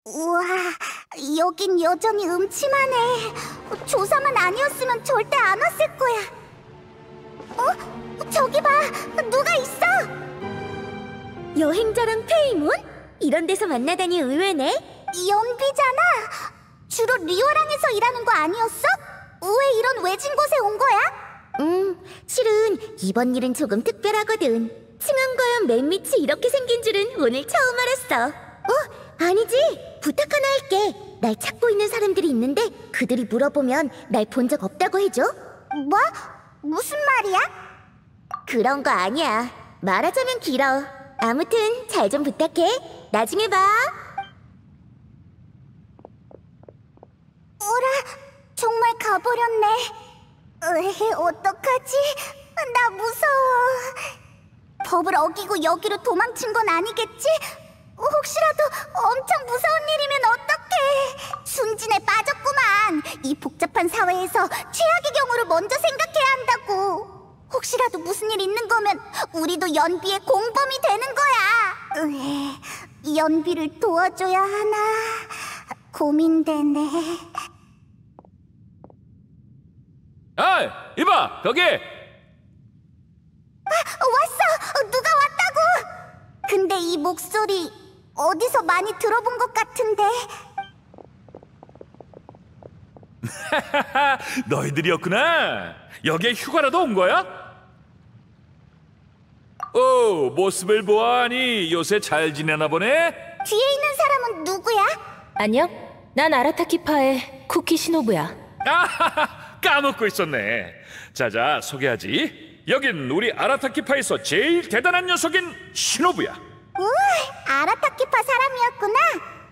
우와, 여긴 여전히 음침하네. 조사만 아니었으면 절대 안 왔을 거야. 저기 봐, 누가 있어? 여행자랑 페이몬? 이런 데서 만나다니 의외네. 연비잖아. 주로 리오랑에서 일하는 거 아니었어? 왜 이런 외진 곳에 온 거야? 실은 이번 일은 조금 특별하거든. 층암과연 맨 밑이 이렇게 생긴 줄은 오늘 처음 알았어. 아니지. 부탁 하나 할게. 날 찾고 있는 사람들이 있는데 그들이 물어보면 날 본 적 없다고 해줘. 뭐? 무슨 말이야? 그런 거 아니야. 말하자면 길어. 아무튼 잘 좀 부탁해. 나중에 봐. 어라, 정말 가버렸네. 어떡하지? 나 무서워. 법을 어기고 여기로 도망친 건 아니겠지? 혹시라도 엄청 무서운 일이면 어떡해. 순진에 빠졌구만. 이 복잡한 사회에서 최악의 경우를 먼저 생각해야 한다고. 혹시라도 무슨 일 있는 거면 우리도 연비의 공범이 되는 거야. 연비를 도와줘야 하나 고민되네. 아, 이봐, 거기! 왔어! 누가 왔다고! 근데 이 목소리 어디서 많이 들어본 것 같은데. 너희들이었구나. 여기에 휴가라도 온 거야? 오, 모습을 보아하니 요새 잘 지내나 보네? 뒤에 있는 사람은 누구야? 안녕? 난 아라타키파의 쿠키 시노부야. 아하하, 까먹고 있었네. 자자, 소개하지. 여긴 우리 아라타키파에서 제일 대단한 녀석인 시노부야. 아라타키파 사람이었구나.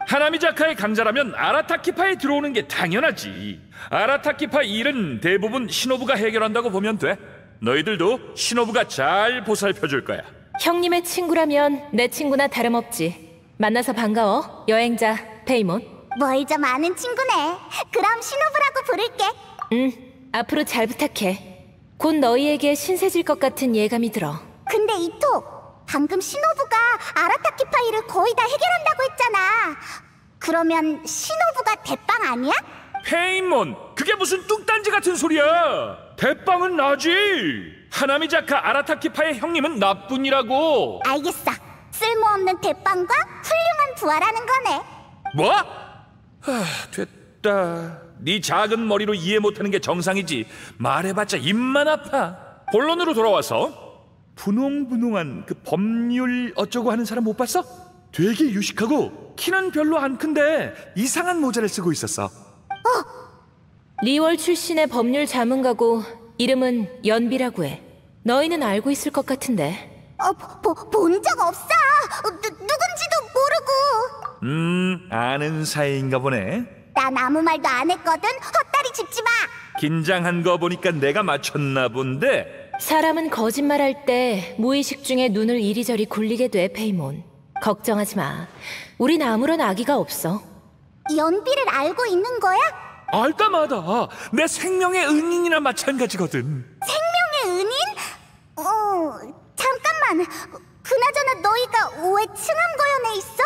하나미자카의 강자라면 아라타키파에 들어오는 게 당연하지. 아라타키파 일은 대부분 시노부가 해결한다고 보면 돼. 너희들도 시노부가 잘 보살펴줄 거야. 형님의 친구라면 내 친구나 다름없지. 만나서 반가워, 여행자 페이몬. 뭘 좀 아는 친구네. 그럼 시노부라고 부를게. 앞으로 잘 부탁해. 곧 너희에게 신세질 것 같은 예감이 들어. 근데 이토, 방금 시노부가 아라타키파 일을 거의 다 해결한다고 했잖아. 그러면 시노부가 대빵 아니야? 페인몬, 그게 무슨 뚱딴지 같은 소리야. 대빵은 나지. 하나미자카 아라타키파의 형님은 나뿐이라고. 알겠어. 쓸모없는 대빵과 훌륭한 부하라는 거네. 뭐? 됐다. 네 작은 머리로 이해 못하는 게 정상이지. 말해봤자 입만 아파. 본론으로 돌아와서 분홍분홍한 그 법률 어쩌고 하는 사람 못 봤어? 되게 유식하고 키는 별로 안 큰데 이상한 모자를 쓰고 있었어. 리월 출신의 법률 자문가고 이름은 연비라고 해. 너희는 알고 있을 것 같은데. 본 적 없어. 누군지도 모르고. 아는 사이인가 보네. 난 아무 말도 안 했거든. 헛다리 짚지 마. 긴장한 거 보니까 내가 맞췄나 본데. 사람은 거짓말할 때 무의식 중에 눈을 이리저리 굴리게 돼, 페이몬. 걱정하지 마. 우린 아무런 악의가 없어. 연비를 알고 있는 거야? 알다마다 내 생명의 은인이나 마찬가지거든. 생명의 은인? 잠깐만. 그나저나 너희가 왜 층암거연에 있어?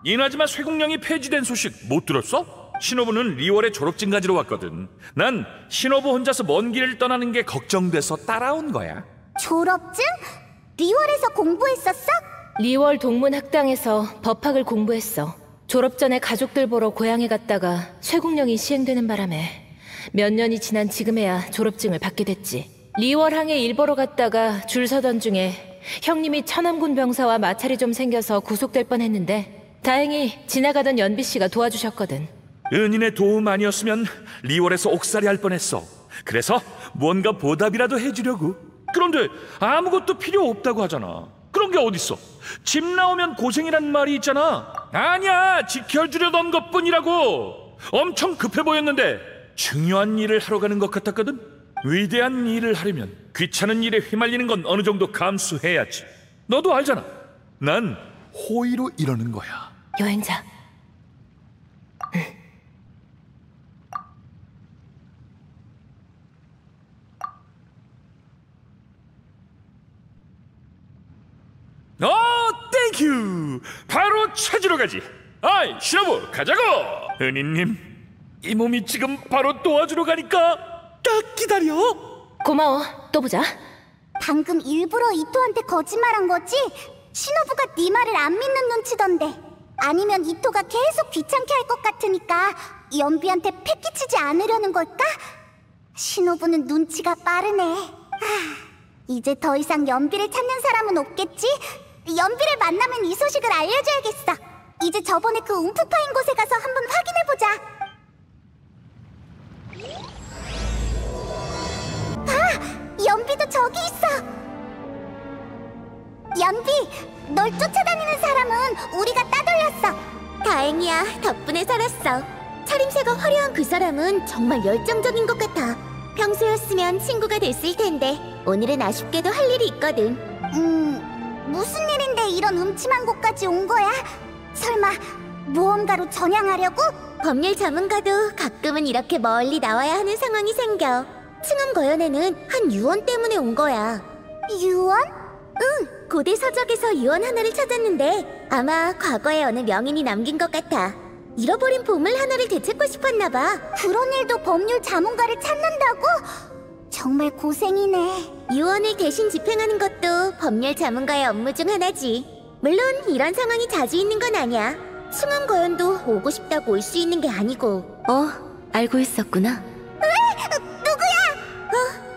이나즈마 쇠국령이 폐지된 소식 못 들었어? 시노부는 리월에 졸업증 가지러 왔거든. 난 시노부 혼자서 먼 길을 떠나는 게 걱정돼서 따라온 거야. 졸업증? 리월에서 공부했었어? 리월 동문학당에서 법학을 공부했어. 졸업 전에 가족들 보러 고향에 갔다가 쇠국령이 시행되는 바람에 몇 년이 지난 지금에야 졸업증을 받게 됐지. 리월항에 일 보러 갔다가 줄 서던 중에 형님이 천암군 병사와 마찰이 좀 생겨서 구속될 뻔했는데 다행히 지나가던 연비 씨가 도와주셨거든. 은인의 도움 아니었으면 리월에서 옥살이 할 뻔했어. 그래서 뭔가 보답이라도 해주려고. 그런데 아무것도 필요 없다고 하잖아. 그런 게 어딨어. 집 나오면 고생이란 말이 있잖아. 아니야, 지켜주려던 것뿐이라고. 엄청 급해 보였는데 중요한 일을 하러 가는 것 같았거든. 위대한 일을 하려면 귀찮은 일에 휘말리는 건 어느 정도 감수해야지. 너도 알잖아. 난 호의로 이러는 거야. 여행자. 땡큐. 바로 찾으러 가지. 아이, 신호부 가자고. 은희님, 이 몸이 지금 바로 도와주러 가니까 딱 기다려. 고마워. 또 보자. 방금 일부러 이토한테 거짓말한 거지? 신호부가 네 말을 안 믿는 눈치던데. 아니면 이토가 계속 귀찮게 할 것 같으니까 연비한테 패기치지 않으려는 걸까? 신호부는 눈치가 빠르네. 이제 더 이상 연비를 찾는 사람은 없겠지? 연비를 만나면 이 소식을 알려줘야겠어. 이제 저번에 그 움프 파인 곳에 가서 한번 확인해보자. 연비도 저기 있어. 연비, 널 쫓아다니는 사람은 우리가 따돌렸어. 다행이야. 덕분에 살았어. 차림새가 화려한 그 사람은 정말 열정적인 것 같아. 평소였으면 친구가 됐을 텐데 오늘은 아쉽게도 할 일이 있거든. 무슨 일인데 이런 음침한 곳까지 온 거야? 설마 모험가로 전향하려고? 법률 전문가도 가끔은 이렇게 멀리 나와야 하는 상황이 생겨. 층암거연에는 한 유언 때문에 온 거야. 유언? 응, 고대 서적에서 유언 하나를 찾았는데 아마 과거에 어느 명인이 남긴 것 같아. 잃어버린 보물 하나를 되찾고 싶었나 봐. 그런 일도 법률 자문가를 찾는다고? 정말 고생이네. 유언을 대신 집행하는 것도 법률 자문가의 업무 중 하나지. 물론 이런 상황이 자주 있는 건 아니야. 층암거연도 오고 싶다고 올 수 있는 게 아니고. 알고 있었구나. 누구야?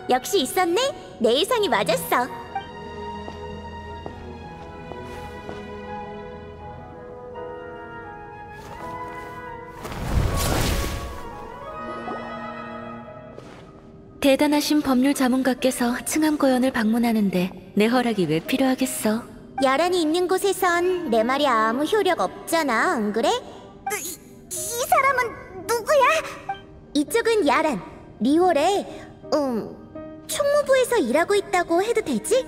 역시 있었네? 내 예상이 맞았어. 대단하신 법률 자문가께서 층암거연을 방문하는데 내 허락이 왜 필요하겠어? 야란이 있는 곳에선 내 말이 아무 효력 없잖아, 안 그래? 이 사람은 누구야? 이쪽은 야란, 리월에 총무부에서 일하고 있다고 해도 되지?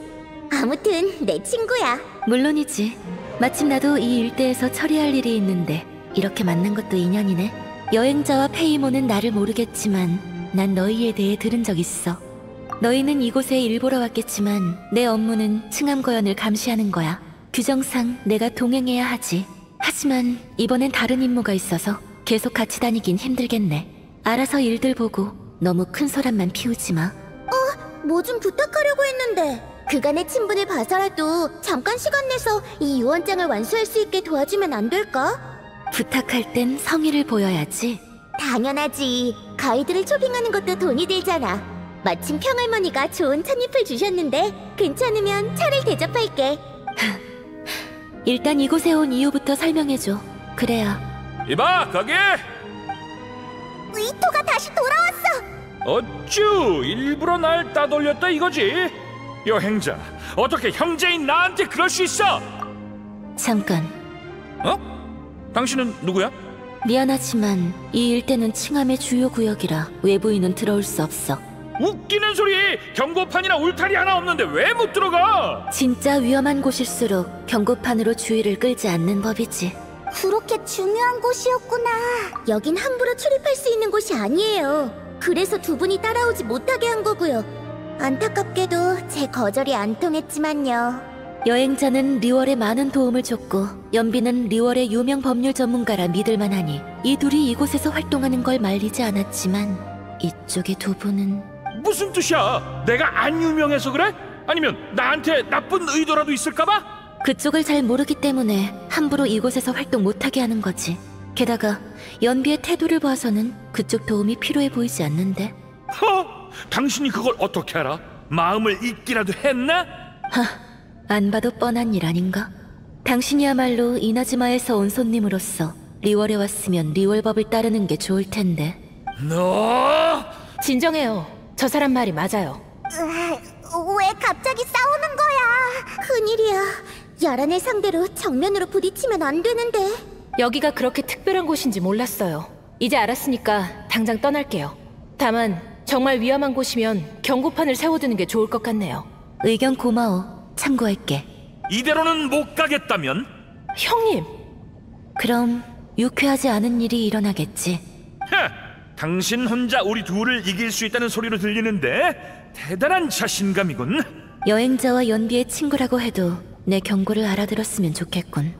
아무튼 내 친구야. 물론이지. 마침 나도 이 일대에서 처리할 일이 있는데 이렇게 만난 것도 인연이네. 여행자와 페이모는 나를 모르겠지만 난 너희에 대해 들은 적 있어. 너희는 이곳에 일보러 왔겠지만 내 업무는 층암거연을 감시하는 거야. 규정상 내가 동행해야 하지. 하지만 이번엔 다른 임무가 있어서 계속 같이 다니긴 힘들겠네. 알아서 일들 보고 너무 큰 소란만 피우지 마. 뭐 좀 부탁하려고 했는데. 그간의 친분을 봐서라도 잠깐 시간 내서 이 유언장을 완수할 수 있게 도와주면 안 될까? 부탁할 땐 성의를 보여야지. 당연하지. 가이드를 초빙하는 것도 돈이 들잖아. 마침 평할머니가 좋은 찻잎을 주셨는데 괜찮으면 차를 대접할게. 일단 이곳에 온 이유부터 설명해줘. 그래야. 이봐, 거기! 이토가 다시 돌아왔어. 어쭈, 일부러 날 따돌렸다 이거지? 여행자, 어떻게 형제인 나한테 그럴 수 있어? 잠깐. 당신은 누구야? 미안하지만 이 일대는 칭함의 주요 구역이라 외부인은 들어올 수 없어. 웃기는 소리! 경고판이나 울타리 하나 없는데 왜 못 들어가? 진짜 위험한 곳일수록 경고판으로 주의를 끌지 않는 법이지. 그렇게 중요한 곳이었구나. 여긴 함부로 출입할 수 있는 곳이 아니에요. 그래서 두 분이 따라오지 못하게 한 거고요. 안타깝게도 제 거절이 안 통했지만요. 여행자는 리월에 많은 도움을 줬고 연비는 리월의 유명 법률 전문가라 믿을만하니 이 둘이 이곳에서 활동하는 걸 말리지 않았지만 이쪽의 두 분은... 무슨 뜻이야? 내가 안 유명해서 그래? 아니면 나한테 나쁜 의도라도 있을까봐? 그쪽을 잘 모르기 때문에 함부로 이곳에서 활동 못하게 하는 거지. 게다가 연비의 태도를 봐서는 그쪽 도움이 필요해 보이지 않는데. 당신이 그걸 어떻게 알아? 마음을 읽기라도 했나? 안 봐도 뻔한 일 아닌가? 당신이야말로 이나즈마에서 온 손님으로서 리월에 왔으면 리월법을 따르는 게 좋을 텐데. 너! 진정해요. 저 사람 말이 맞아요. 왜 갑자기 싸우는 거야? 큰일이야. 야란을 상대로 정면으로 부딪히면 안 되는데. 여기가 그렇게 특별한 곳인지 몰랐어요. 이제 알았으니까 당장 떠날게요. 다만 정말 위험한 곳이면 경고판을 세워두는 게 좋을 것 같네요. 의견 고마워. 참고할게. 이대로는 못 가겠다면? 형님! 그럼 유쾌하지 않은 일이 일어나겠지. 당신 혼자 우리 둘을 이길 수 있다는 소리로 들리는데 대단한 자신감이군. 여행자와 연비의 친구라고 해도 내 경고를 알아들었으면 좋겠군.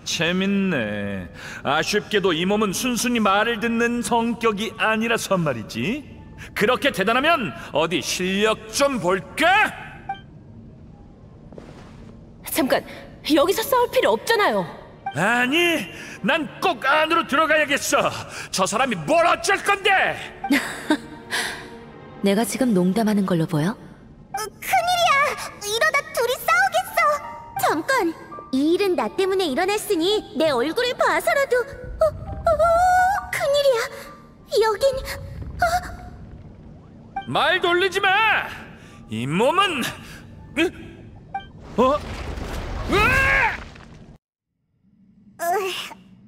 재밌네. 아쉽게도 이 몸은 순순히 말을 듣는 성격이 아니라서 말이지. 그렇게 대단하면 어디 실력 좀 볼까? 잠깐, 여기서 싸울 필요 없잖아요. 아니, 난 꼭 안으로 들어가야겠어. 저 사람이 뭘 어쩔 건데? 내가 지금 농담하는 걸로 보여? 큰일이야. 이러다 둘이 싸우겠어. 잠깐! 이 일은 나 때문에 일어났으니 내 얼굴을 봐서라도... 큰일이야. 여긴... 말 돌리지 마. 이 몸은 으아!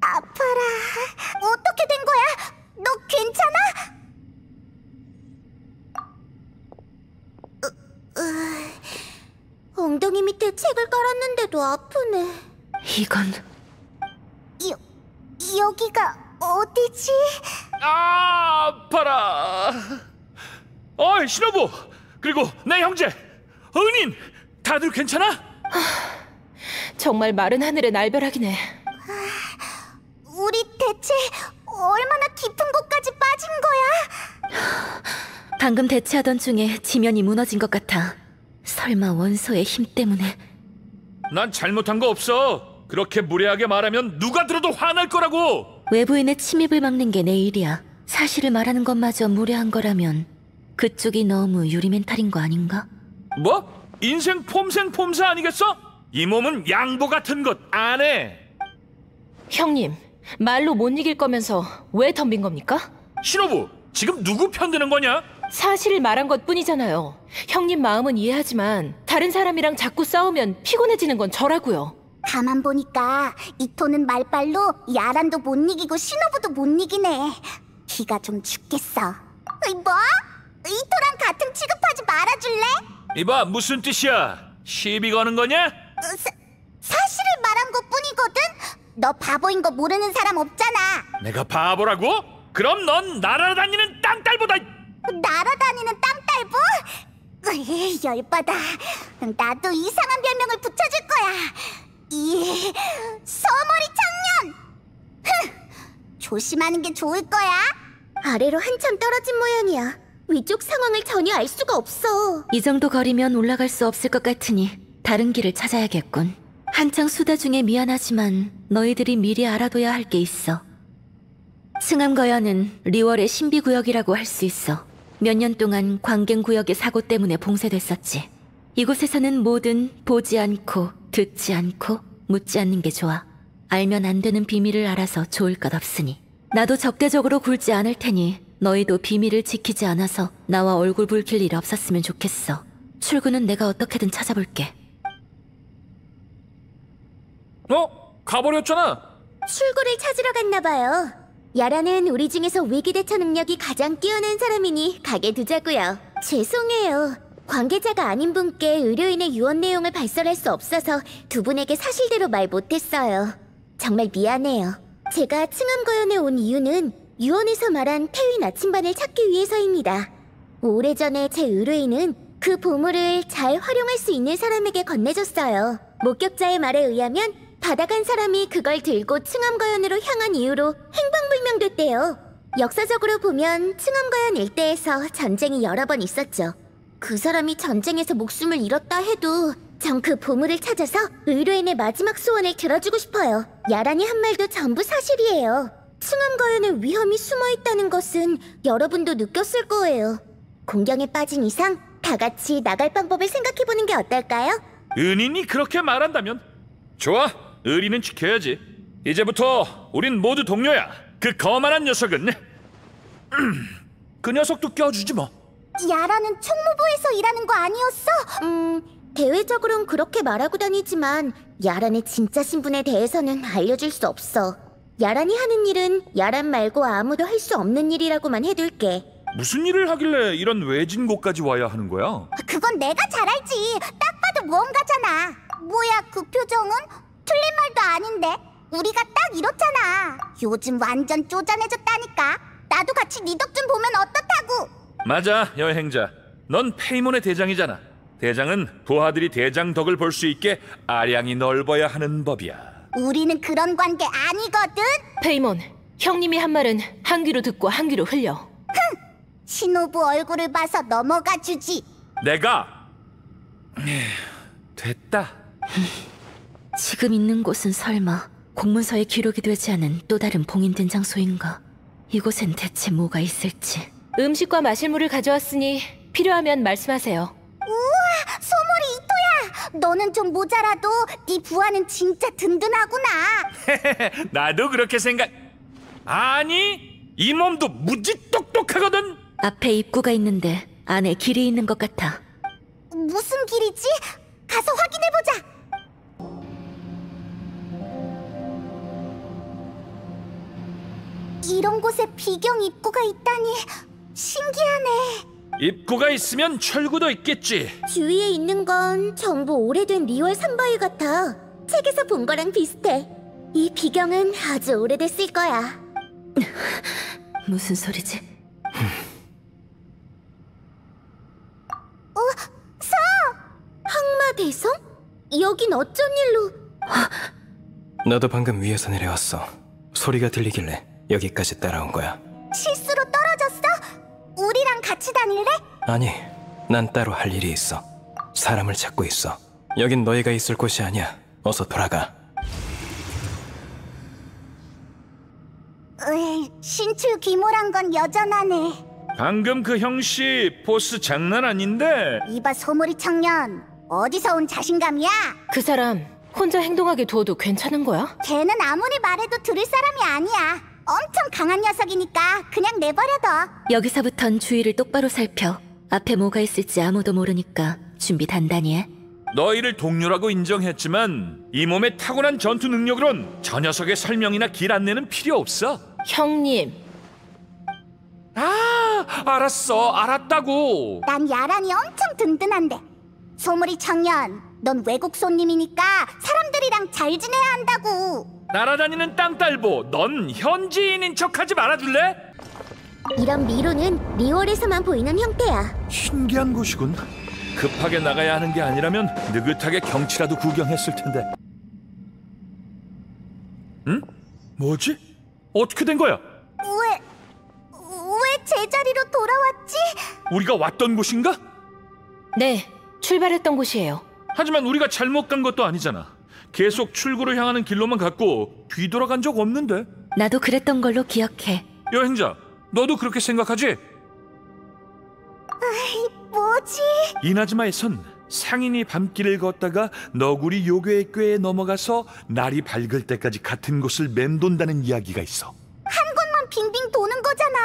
아파라. 어떻게 된 거야? 너 괜찮아? 엉덩이 밑에 책을 깔았는데도 아프네. 이건 여기가 어디지? 아파라. 어이, 신호부, 그리고 내 형제 은인, 다들 괜찮아? 정말 마른 하늘의 날벼락이네. 우리 대체 얼마나 깊은 곳까지 빠진 거야? 방금 대치하던 중에 지면이 무너진 것 같아. 설마 원소의 힘 때문에. 난 잘못한 거 없어. 그렇게 무례하게 말하면 누가 들어도 화날 거라고. 외부인의 침입을 막는 게 내 일이야. 사실을 말하는 것마저 무례한 거라면 그쪽이 너무 유리멘탈인 거 아닌가? 뭐? 인생 폼생폼사 아니겠어? 이 몸은 양보 같은 것 안 해. 형님, 말로 못 이길 거면서 왜 덤빈 겁니까? 신호부, 지금 누구 편드는 거냐? 사실을 말한 것 뿐이잖아요. 형님 마음은 이해하지만 다른 사람이랑 자꾸 싸우면 피곤해지는 건 저라고요. 가만 보니까 이토는 말빨로 야란도 못 이기고 신호부도 못 이기네. 기가 좀 죽겠어. 뭐? 이토랑 같은 취급하지 말아줄래? 이봐, 무슨 뜻이야? 시비 거는 거냐? 사실을 말한 것 뿐이거든? 너 바보인 거 모르는 사람 없잖아. 내가 바보라고? 그럼 넌 날아다니는 땅딸보다. 날아다니는 땅딸보? 열받아. 나도 이상한 별명을 붙여줄 거야. 이 서머리 청년. 조심하는 게 좋을 거야. 아래로 한참 떨어진 모양이야. 위쪽 상황을 전혀 알 수가 없어. 이 정도 거리면 올라갈 수 없을 것 같으니 다른 길을 찾아야겠군. 한창 수다 중에 미안하지만 너희들이 미리 알아둬야 할 게 있어. 층암거연은 리월의 신비구역이라고 할 수 있어. 몇 년 동안 광갱구역의 사고 때문에 봉쇄됐었지. 이곳에서는 뭐든 보지 않고 듣지 않고 묻지 않는 게 좋아. 알면 안 되는 비밀을 알아서 좋을 것 없으니. 나도 적대적으로 굴지 않을 테니 너희도 비밀을 지키지 않아서 나와 얼굴 붉힐 일 없었으면 좋겠어. 출구는 내가 어떻게든 찾아볼게. 가버렸잖아. 출구를 찾으러 갔나 봐요. 야라는 우리 중에서 위기 대처 능력이 가장 뛰어난 사람이니 가게 두자고요. 죄송해요. 관계자가 아닌 분께 의료인의 유언 내용을 발설할 수 없어서 두 분에게 사실대로 말 못했어요. 정말 미안해요. 제가 층암거연에 온 이유는 유언에서 말한 태위 나침반을 찾기 위해서입니다. 오래전에 제 의뢰인은 그 보물을 잘 활용할 수 있는 사람에게 건네줬어요. 목격자의 말에 의하면 받아간 사람이 그걸 들고 층암거연으로 향한 이후로 행방불명됐대요. 역사적으로 보면 층암거연 일대에서 전쟁이 여러 번 있었죠. 그 사람이 전쟁에서 목숨을 잃었다 해도 전 그 보물을 찾아서 의뢰인의 마지막 소원을 들어주고 싶어요. 야란이 한 말도 전부 사실이에요. 층암거연에 위험이 숨어있다는 것은 여러분도 느꼈을 거예요. 공경에 빠진 이상 다 같이 나갈 방법을 생각해보는 게 어떨까요? 은인이 그렇게 말한다면 좋아. 의리는 지켜야지. 이제부터 우린 모두 동료야. 그 거만한 녀석은 그 녀석도 껴주지 뭐. 야라는 총무부에서 일하는 거 아니었어? 대외적으론 그렇게 말하고 다니지만 야란의 진짜 신분에 대해서는 알려줄 수 없어. 야란이 하는 일은 야란 말고 아무도 할 수 없는 일이라고만 해둘게. 무슨 일을 하길래 이런 외진 곳까지 와야 하는 거야? 그건 내가 잘 알지. 딱 봐도 뭔가잖아. 뭐야 그 표정은? 틀린 말도 아닌데. 우리가 딱 이렇잖아. 요즘 완전 쪼잔해졌다니까. 나도 같이 네 덕 좀 보면 어떻다고. 맞아, 여행자. 넌 페이몬의 대장이잖아. 대장은 부하들이 대장 덕을 볼 수 있게 아량이 넓어야 하는 법이야. 우리는 그런 관계 아니거든. 페이몬, 형님이 한 말은 한 귀로 듣고 한 귀로 흘려. 신호부 얼굴을 봐서 넘어가 주지. 내가 됐다. 지금 있는 곳은 설마 공문서에 기록이 되지 않은 또 다른 봉인된 장소인가? 이곳엔 대체 뭐가 있을지. 음식과 마실 물을 가져왔으니 필요하면 말씀하세요. 소몰이 이토야. 너는 좀 모자라도 네 부하는 진짜 든든하구나. 나도 그렇게 생각. 아니, 이 몸도 무지 똑똑하거든. 앞에 입구가 있는데 안에 길이 있는 것 같아. 무슨 길이지? 가서 확인해보자. 이런 곳에 비경 입구가 있다니 신기하네. 입구가 있으면 철구도 있겠지. 주위에 있는 건 전부 오래된 리월 산바위 같아. 책에서 본 거랑 비슷해. 이 비경은 아주 오래됐을 거야. 무슨 소리지? 항마대성? 여긴 어쩐 일로? 나도 방금 위에서 내려왔어. 소리가 들리길래 여기까지 따라온 거야. 실수로 떨어졌어? 우리랑 같이 다닐래? 아니, 난 따로 할 일이 있어. 사람을 찾고 있어. 여긴 너희가 있을 곳이 아니야. 어서 돌아가. 신출 귀몰한 건 여전하네. 방금 그 형씨 보스 장난 아닌데. 이봐 소몰이 청년, 어디서 온 자신감이야? 그 사람 혼자 행동하게 둬도 괜찮은 거야? 걔는 아무리 말해도 들을 사람이 아니야. 엄청 강한 녀석이니까 그냥 내버려둬. 여기서부턴 주위를 똑바로 살펴. 앞에 뭐가 있을지 아무도 모르니까 준비 단단히 해. 너희를 동료라고 인정했지만 이 몸의 타고난 전투 능력으론 저 녀석의 설명이나 길 안내는 필요 없어. 형님, 알았어. 알았다고. 난 야란이 엄청 든든한데. 소몰이 청년, 넌 외국 손님이니까 사람들이랑 잘 지내야 한다고. 날아다니는 땅딸보, 넌 현지인인 척하지 말아줄래? 이런 미로는 리월에서만 보이는 형태야. 신기한 곳이군. 급하게 나가야 하는 게 아니라면 느긋하게 경치라도 구경했을 텐데. 응? 뭐지? 어떻게 된 거야? 왜 제자리로 돌아왔지? 우리가 왔던 곳인가? 네, 출발했던 곳이에요. 하지만 우리가 잘못 간 것도 아니잖아. 계속 출구를 향하는 길로만 갔고 뒤돌아간 적 없는데. 나도 그랬던 걸로 기억해. 여행자, 너도 그렇게 생각하지? 뭐지? 이나즈마에선 상인이 밤길을 걷다가 너구리 요괴의 꾀에 넘어가서 날이 밝을 때까지 같은 곳을 맴돈다는 이야기가 있어. 한 곳만 빙빙 도는 거잖아.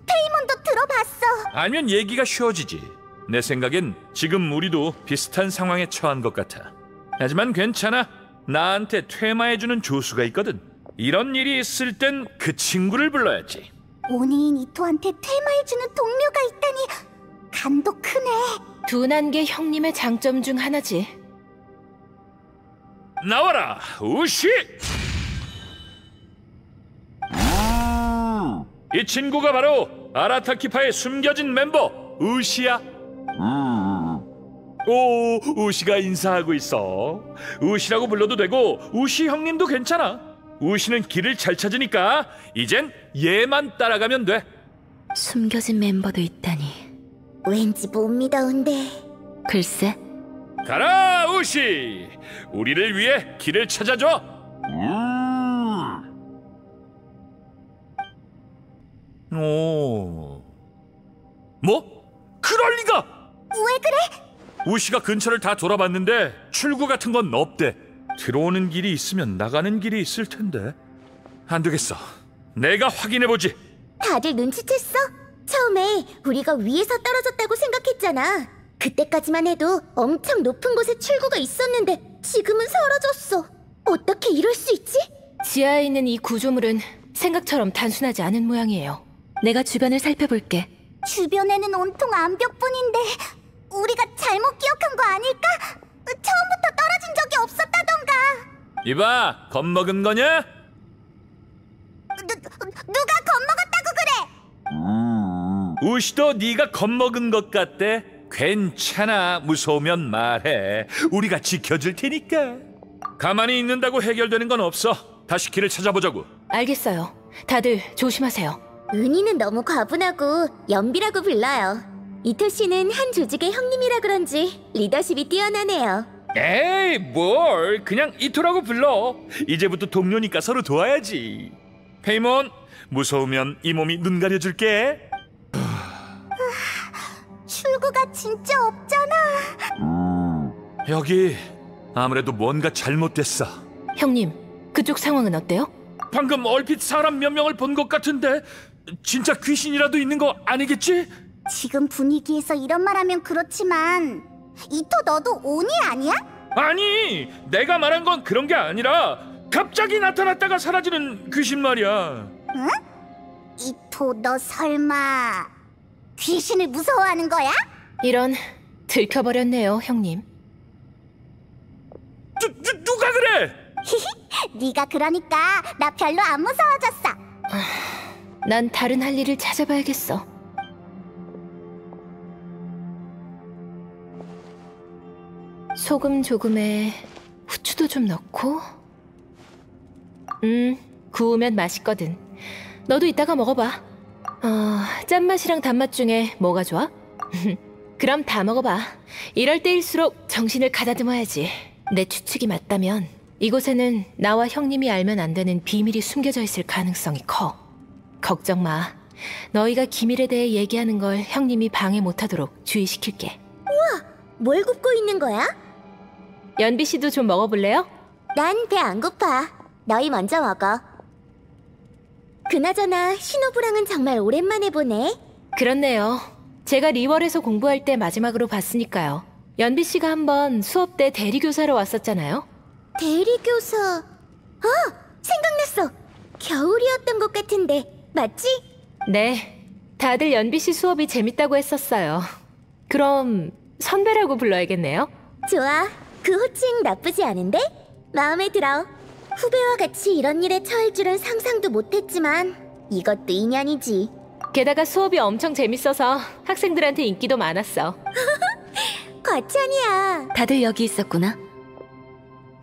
페이몬도 들어봤어. 알면 얘기가 쉬워지지. 내 생각엔 지금 우리도 비슷한 상황에 처한 것 같아. 하지만 괜찮아. 나한테 퇴마해주는 조수가 있거든. 이런 일이 있을 땐 그 친구를 불러야지. 오니인 이토한테 퇴마해주는 동료가 있다니 간도 크네. 둔한 게 형님의 장점 중 하나지. 나와라, 우시! 이 친구가 바로 아라타키파의 숨겨진 멤버 우시야. 오, 우시가 인사하고 있어. 우시라고 불러도 되고 우시 형님도 괜찮아. 우시는 길을 잘 찾으니까 이젠 얘만 따라가면 돼. 숨겨진 멤버도 있다니. 왠지 못 믿어온데. 글쎄, 가라, 우시! 우리를 위해 길을 찾아줘. 오, 뭐? 그럴 리가! 왜 그래? 우시가 근처를 다 돌아봤는데 출구 같은 건 없대. 들어오는 길이 있으면 나가는 길이 있을 텐데. 안 되겠어. 내가 확인해보지. 다들 눈치챘어? 처음에 우리가 위에서 떨어졌다고 생각했잖아. 그때까지만 해도 엄청 높은 곳에 출구가 있었는데 지금은 사라졌어. 어떻게 이럴 수 있지? 지하에 있는 이 구조물은 생각처럼 단순하지 않은 모양이에요. 내가 주변을 살펴볼게. 주변에는 온통 암벽뿐인데 우리가 잘못 기억한 거 아닐까? 처음부터 떨어진 적이 없었다던가. 이봐, 겁먹은 거냐? 누가 겁먹었다고 그래? 우시도 네가 겁먹은 것 같대. 괜찮아. 무서우면 말해. 우리가 지켜줄 테니까. 가만히 있는다고 해결되는 건 없어. 다시 길을 찾아보자고. 알겠어요. 다들 조심하세요. 은희는 너무 과분하고 연비라고 불러요. 이토 씨는 한 조직의 형님이라 그런지 리더십이 뛰어나네요. 에이, 뭘. 그냥 이토라고 불러. 이제부터 동료니까 서로 도와야지. 페이몬, 무서우면 이 몸이 눈 가려줄게. 출구가 진짜 없잖아. 여기 아무래도 뭔가 잘못됐어. 형님, 그쪽 상황은 어때요? 방금 얼핏 사람 몇 명을 본 것 같은데 진짜 귀신이라도 있는 거 아니겠지? 지금 분위기에서 이런 말하면 그렇지만 이토 너도 오니 아니야? 아니, 내가 말한 건 그런 게 아니라 갑자기 나타났다가 사라지는 귀신 말이야. 응? 이토 너 설마 귀신을 무서워하는 거야? 이런, 들켜버렸네요, 형님. 누가 그래? 네가 그러니까 나 별로 안 무서워졌어. 난 다른 할 일을 찾아봐야겠어. 소금 조금에 후추도 좀 넣고. 구우면 맛있거든. 너도 이따가 먹어봐. 짠맛이랑 단맛 중에 뭐가 좋아? 그럼 다 먹어봐. 이럴 때일수록 정신을 가다듬어야지. 내 추측이 맞다면 이곳에는 나와 형님이 알면 안 되는 비밀이 숨겨져 있을 가능성이 커. 걱정 마. 너희가 기밀에 대해 얘기하는 걸 형님이 방해 못하도록 주의시킬게. 뭘 굽고 있는 거야? 연비 씨도 좀 먹어볼래요? 난 배 안 고파. 너희 먼저 먹어. 그나저나 신호부랑은 정말 오랜만에 보네. 그렇네요. 제가 리월에서 공부할 때 마지막으로 봤으니까요. 연비 씨가 한번 수업 때 대리교사로 왔었잖아요. 대리교사... 생각났어. 겨울이었던 것 같은데 맞지? 네, 다들 연비 씨 수업이 재밌다고 했었어요. 그럼 선배라고 불러야겠네요. 좋아. 그 호칭 나쁘지 않은데? 마음에 들어. 후배와 같이 이런 일에 처할 줄은 상상도 못했지만 이것도 인연이지. 게다가 수업이 엄청 재밌어서 학생들한테 인기도 많았어. 과찬이야. 다들 여기 있었구나.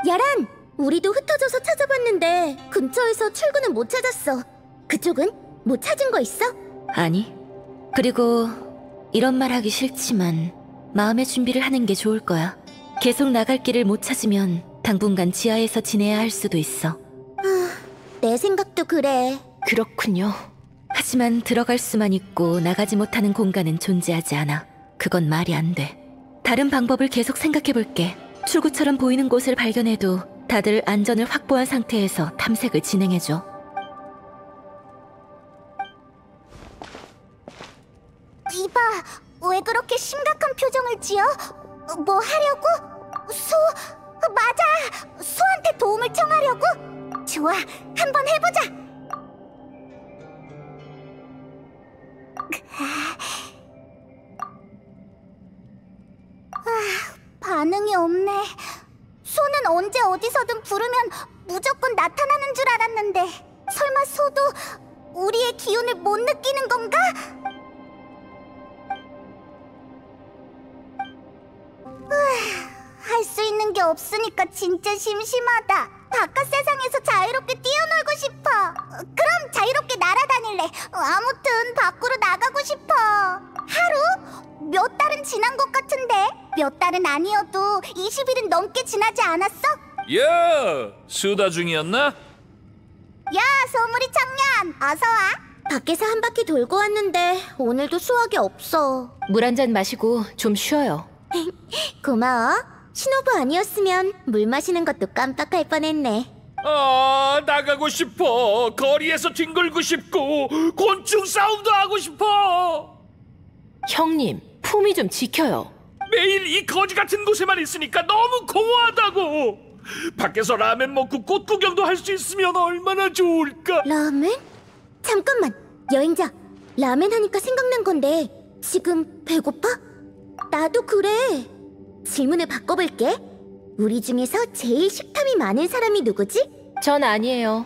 야란! 우리도 흩어져서 찾아봤는데 근처에서 출구는 못 찾았어. 그쪽은? 뭐 찾은 거 있어? 아니. 그리고 이런 말 하기 싫지만 마음의 준비를 하는 게 좋을 거야. 계속 나갈 길을 못 찾으면 당분간 지하에서 지내야 할 수도 있어. 내 생각도 그래. 그렇군요. 하지만 들어갈 수만 있고 나가지 못하는 공간은 존재하지 않아. 그건 말이 안 돼. 다른 방법을 계속 생각해볼게. 출구처럼 보이는 곳을 발견해도 다들 안전을 확보한 상태에서 탐색을 진행해줘. 이봐, 왜 그렇게 심각한 표정을 지어? 뭐 하려고? 맞아! 소한테 도움을 청하려고? 좋아, 한번 해보자! 반응이 없네. 소는 언제 어디서든 부르면 무조건 나타나는 줄 알았는데 설마 소도 우리의 기운을 못 느끼는 건가? 할 수 있는 게 없으니까 진짜 심심하다. 바깥 세상에서 자유롭게 뛰어놀고 싶어. 그럼 자유롭게 날아다닐래. 아무튼 밖으로 나가고 싶어. 하루? 몇 달은 지난 것 같은데. 몇 달은 아니어도 20일은 넘게 지나지 않았어? 야, 수다 중이었나? 야, 소무리 청년, 어서 와. 밖에서 한 바퀴 돌고 왔는데 오늘도 수학이 없어. 물 한 잔 마시고 좀 쉬어요. 고마워. 신호부 아니었으면 물 마시는 것도 깜빡할 뻔했네. 나가고 싶어. 거리에서 뒹굴고 싶고 곤충 싸움도 하고 싶어. 형님, 품위 좀 지켜요. 매일 이 거지 같은 곳에만 있으니까 너무 공허하다고. 밖에서 라면 먹고 꽃 구경도 할 수 있으면 얼마나 좋을까. 라멘? 잠깐만, 여행자. 라멘 하니까 생각난 건데 지금 배고파? 나도 그래. 질문을 바꿔볼게. 우리 중에서 제일 식탐이 많은 사람이 누구지? 전 아니에요.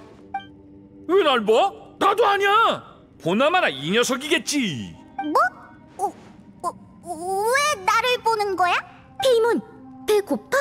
왜 날 봐? 나도 아니야. 보나마나 이 녀석이겠지. 뭐? 왜 나? 보는 거야? 페이몬, 배 고파?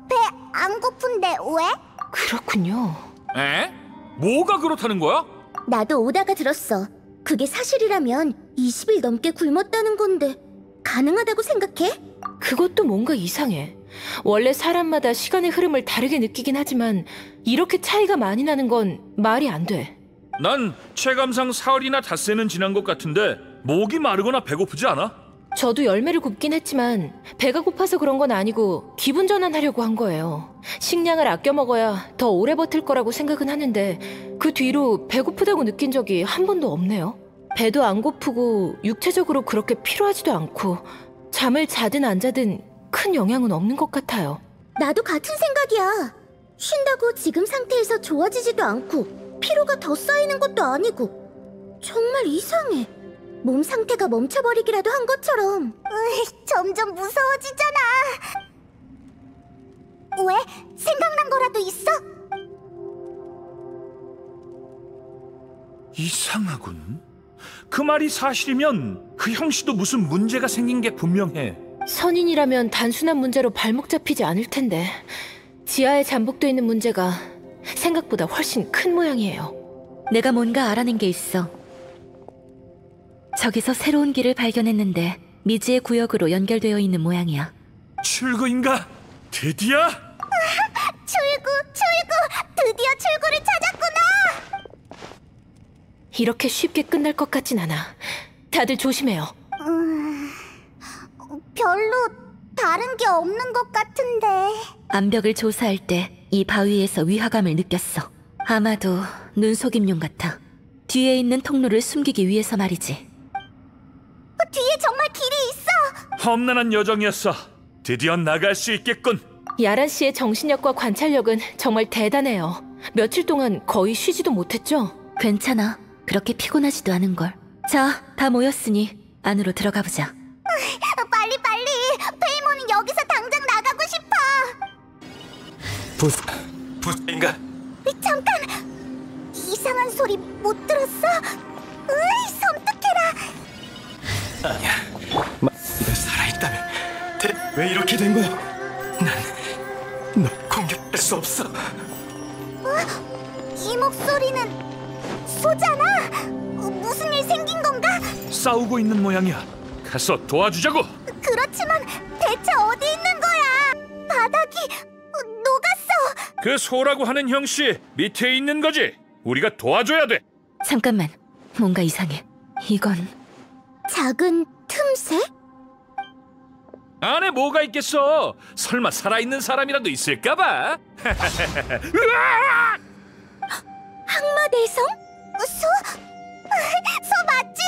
배 안 고픈데 왜? 그렇군요. 에? 뭐가 그렇다는 거야? 나도 오다가 들었어. 그게 사실이라면 20일 넘게 굶었다는 건데 가능하다고 생각해? 그것도 뭔가 이상해. 원래 사람마다 시간의 흐름을 다르게 느끼긴 하지만 이렇게 차이가 많이 나는 건 말이 안 돼. 난 체감상 사흘이나 닷새는 지난 것 같은데 목이 마르거나 배고프지 않아? 저도 열매를 굽긴 했지만 배가 고파서 그런 건 아니고 기분 전환하려고 한 거예요. 식량을 아껴 먹어야 더 오래 버틸 거라고 생각은 하는데 그 뒤로 배고프다고 느낀 적이 한 번도 없네요. 배도 안 고프고 육체적으로 그렇게 피로하지도 않고 잠을 자든 안 자든 큰 영향은 없는 것 같아요. 나도 같은 생각이야. 쉰다고 지금 상태에서 좋아지지도 않고 피로가 더 쌓이는 것도 아니고 정말 이상해. 몸 상태가 멈춰버리기라도 한 것처럼. 점점 무서워지잖아. 왜? 생각난 거라도 있어? 이상하군. 그 말이 사실이면 그 형씨도 무슨 문제가 생긴 게 분명해. 선인이라면 단순한 문제로 발목 잡히지 않을 텐데 지하에 잠복돼 있는 문제가 생각보다 훨씬 큰 모양이에요. 내가 뭔가 알아낸 게 있어. 저기서 새로운 길을 발견했는데 미지의 구역으로 연결되어 있는 모양이야. 출구인가? 드디어? 출구! 드디어 출구를 찾았구나! 이렇게 쉽게 끝날 것 같진 않아. 다들 조심해요. 별로 다른 게 없는 것 같은데. 암벽을 조사할 때 이 바위에서 위화감을 느꼈어. 아마도 눈속임용 같아. 뒤에 있는 통로를 숨기기 위해서 말이지. 뒤에 정말 길이 있어! 험난한 여정이었어. 드디어 나갈 수 있겠군. 야란 씨의 정신력과 관찰력은 정말 대단해요. 며칠 동안 거의 쉬지도 못했죠? 괜찮아. 그렇게 피곤하지도 않은걸. 자, 다 모였으니 안으로 들어가 보자. 빨리! 페이몬은 여기서 당장 나가고 싶어! 부스인가? 잠깐! 이상한 소리 못 들었어? 으이, 섬뜩해라! 아니야. 네가 살아있다면 왜 이렇게 된 거야? 난 너 공격할 수 없어. 이 목소리는 소잖아? 무슨 일 생긴 건가? 싸우고 있는 모양이야. 가서 도와주자고. 그렇지만 대체 어디 있는 거야? 바닥이 녹았어! 그 소라고 하는 형씨 밑에 있는 거지. 우리가 도와줘야 돼. 잠깐만. 뭔가 이상해. 이건 작은 틈새? 안에 뭐가 있겠어? 설마 살아있는 사람이라도 있을까봐? 항마대성? 소 맞지?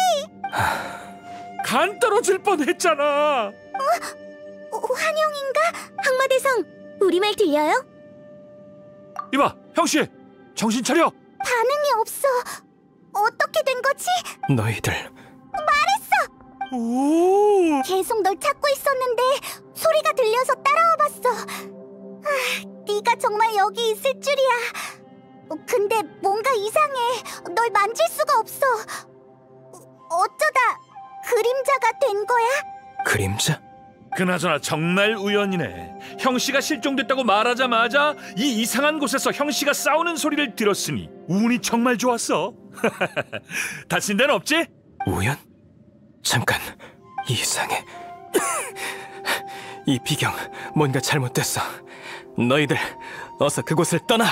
간 떨어질 뻔했잖아. 환영인가? 항마대성, 우리말 들려요? 이봐, 형씨, 정신 차려. 반응이 없어. 어떻게 된 거지? 너희들 오, 계속 널 찾고 있었는데 소리가 들려서 따라와 봤어. 네가 정말 여기 있을 줄이야. 근데 뭔가 이상해. 널 만질 수가 없어. 어쩌다 그림자가 된 거야? 그림자? 그나저나 정말 우연이네. 형씨가 실종됐다고 말하자마자 이 이상한 곳에서 형씨가 싸우는 소리를 들었으니 운이 정말 좋았어. 다친 데는 없지? 우연? 잠깐, 이상해. 이 비경, 뭔가 잘못됐어. 너희들 어서 그곳을 떠나.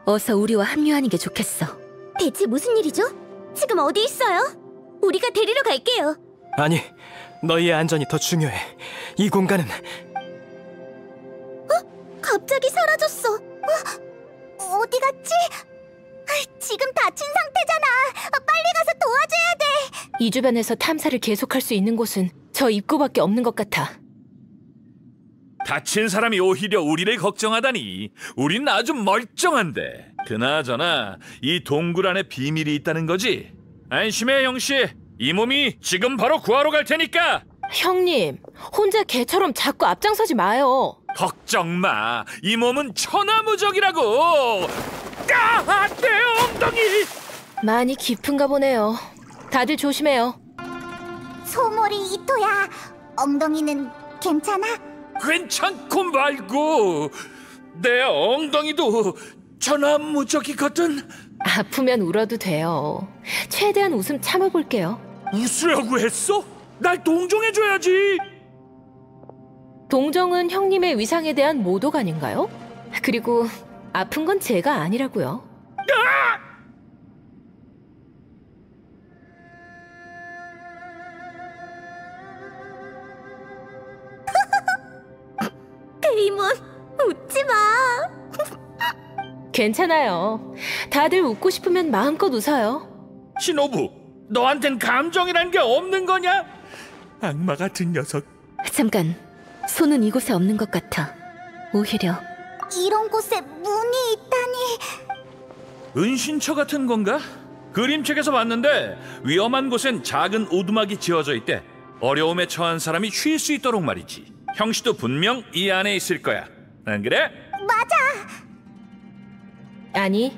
어서 우리와 합류하는 게 좋겠어. 대체 무슨 일이죠? 지금 어디 있어요? 우리가 데리러 갈게요. 아니, 너희의 안전이 더 중요해. 이 공간은 갑자기 사라졌어. 어디 갔지? 지금 다친 상태잖아. 빨리 가서 도와줘야 돼. 이 주변에서 탐사를 계속할 수 있는 곳은 저 입구밖에 없는 것 같아. 다친 사람이 오히려 우리를 걱정하다니. 우린 아주 멀쩡한데. 그나저나 이 동굴 안에 비밀이 있다는 거지? 안심해, 형씨. 이 몸이 지금 바로 구하러 갈 테니까. 형님, 혼자 개처럼 자꾸 앞장서지 마요. 걱정 마. 이 몸은 천하무적이라고. 내 엉덩이. 많이 깊은가 보네요. 다들 조심해요. 소몰이 이토야. 엉덩이는 괜찮아? 괜찮고 말고 내 엉덩이도 전화무적이거든. 아프면 울어도 돼요. 최대한 웃음 참아볼게요. 웃으려고 했어? 날 동정해줘야지. 동정은 형님의 위상에 대한 모독 아닌가요? 그리고 아픈 건 제가 아니라고요. 페이몬, 웃지 마. 괜찮아요. 다들 웃고 싶으면 마음껏 웃어요. 신호부, 너한텐 감정이란 게 없는 거냐? 악마 같은 녀석. 잠깐, 손은 이곳에 없는 것 같아. 오히려 이런 곳에 문이 있다니. 은신처 같은 건가? 그림책에서 봤는데 위험한 곳엔 작은 오두막이 지어져 있대. 어려움에 처한 사람이 쉴 수 있도록 말이지. 형씨도 분명 이 안에 있을 거야. 안 그래? 맞아. 아니,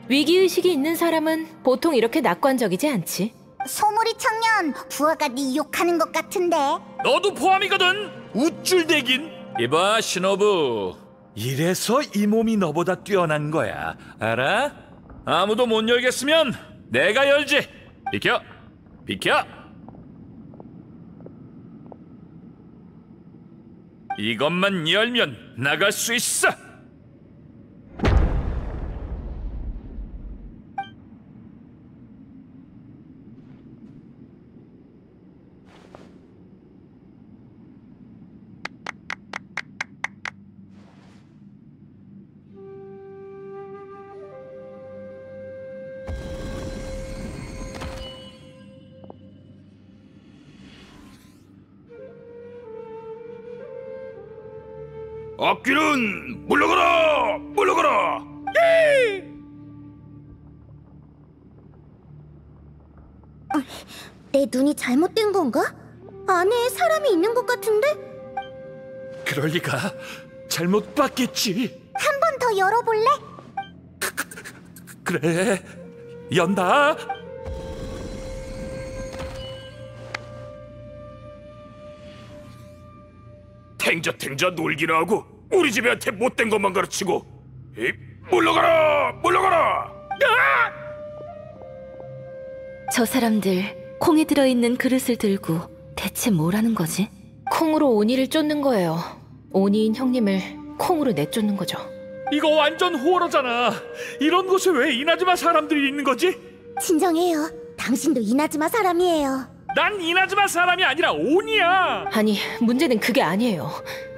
위기의식이 있는 사람은 보통 이렇게 낙관적이지 않지. 소몰이 청년, 부하가 네 욕하는 것 같은데. 너도 포함이거든. 우쭐대긴. 이봐 신호부, 이래서 이 몸이 너보다 뛰어난 거야. 알아? 아무도 못 열겠으면 내가 열지. 비켜, 비켜. 이것만 열면 나갈 수 있어. 악귀는 물러가라! 물러가라! 내 눈이 잘못된 건가? 안에 사람이 있는 것 같은데? 그럴 리가. 잘못 봤겠지. 한 번 더 열어볼래? 그래, 연다. 탱자탱자 놀기나 하고 우리 집애한테 못된 것만 가르치고. 물러가라! 물러가라! 저 사람들 콩에 들어있는 그릇을 들고 대체 뭐라는 거지? 콩으로 오니를 쫓는 거예요. 오니인 형님을 콩으로 내쫓는 거죠. 이거 완전 호러잖아. 이런 곳에 왜 이나즈마 사람들이 있는 거지? 진정해요. 당신도 이나즈마 사람이에요. 난 이나즈마 사람이 아니라 오니야. 아니, 문제는 그게 아니에요.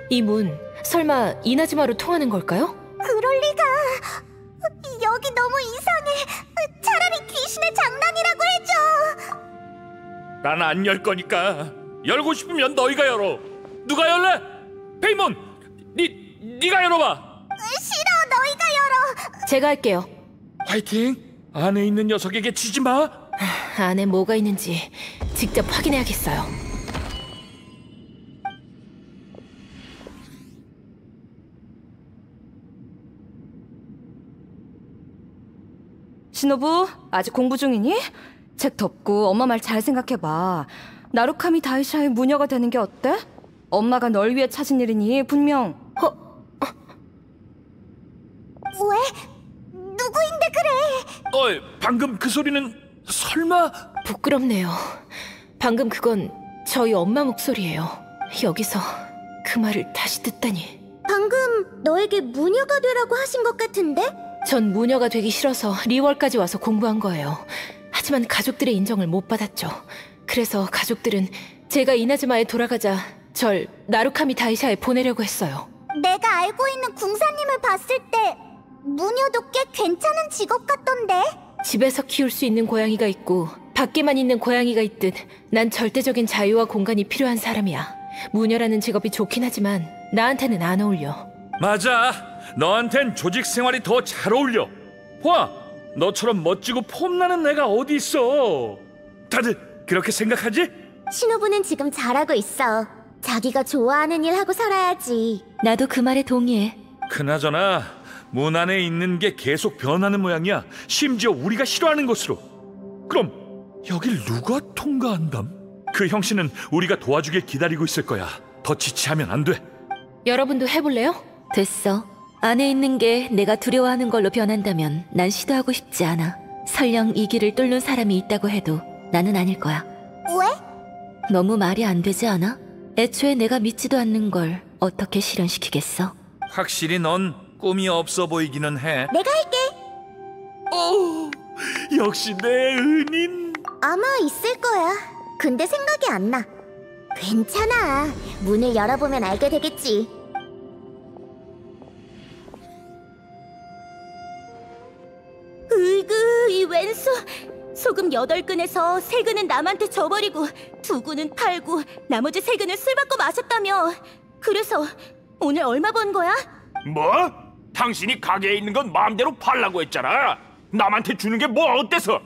이 문, 설마 이나즈마로 통하는 걸까요? 그럴 리가. 여기 너무 이상해. 차라리 귀신의 장난이라고 해줘. 난 안 열 거니까. 열고 싶으면 너희가 열어. 누가 열래? 페이몬, 네가 열어봐. 싫어, 너희가 열어. 제가 할게요. 화이팅. 안에 있는 녀석에게 치지 마. 안에 뭐가 있는지 직접 확인해야겠어요. 신호부, 아직 공부 중이니? 책 덮고 엄마 말 잘 생각해봐. 나루카미 다이샤의 무녀가 되는 게 어때? 엄마가 널 위해 찾은 일이니 분명. 왜? 누구인데 그래? 방금 그 소리는 설마? 부끄럽네요. 방금 그건 저희 엄마 목소리예요. 여기서 그 말을 다시 듣다니. 방금 너에게 무녀가 되라고 하신 것 같은데? 전 무녀가 되기 싫어서 리월까지 와서 공부한 거예요. 하지만 가족들의 인정을 못 받았죠. 그래서 가족들은 제가 이나즈마에 돌아가자 절 나루카미 다이샤에 보내려고 했어요. 내가 알고 있는 궁사님을 봤을 때 무녀도 꽤 괜찮은 직업 같던데? 집에서 키울 수 있는 고양이가 있고 밖에만 있는 고양이가 있듯 난 절대적인 자유와 공간이 필요한 사람이야. 무녀라는 직업이 좋긴 하지만 나한테는 안 어울려. 맞아. 너한텐 조직 생활이 더 잘 어울려. 봐, 너처럼 멋지고 폼나는 애가 어디 있어. 다들 그렇게 생각하지? 신호부는 지금 잘하고 있어. 자기가 좋아하는 일 하고 살아야지. 나도 그 말에 동의해. 그나저나 문 안에 있는 게 계속 변하는 모양이야. 심지어 우리가 싫어하는 곳으로. 그럼 여길 누가 통과한담? 그 형씨는 우리가 도와주길 기다리고 있을 거야. 더 지체하면 안 돼. 여러분도 해볼래요? 됐어. 안에 있는 게 내가 두려워하는 걸로 변한다면 난 시도하고 싶지 않아. 설령 이 길을 뚫는 사람이 있다고 해도 나는 아닐 거야. 왜? 너무 말이 안 되지 않아? 애초에 내가 믿지도 않는 걸 어떻게 실현시키겠어? 확실히 넌 꿈이 없어 보이기는 해. 내가 할게. 역시 내 은인. 아마 있을 거야. 근데 생각이 안 나. 괜찮아. 문을 열어보면 알게 되겠지. 으이그, 이 왼수. 소금 8근에서 3근은 남한테 줘버리고 2근은 팔고 나머지 3근을 술 받고 마셨다며. 그래서 오늘 얼마 번 거야? 뭐? 당신이 가게에 있는 건 마음대로 팔라고 했잖아. 남한테 주는 게 뭐 어때서?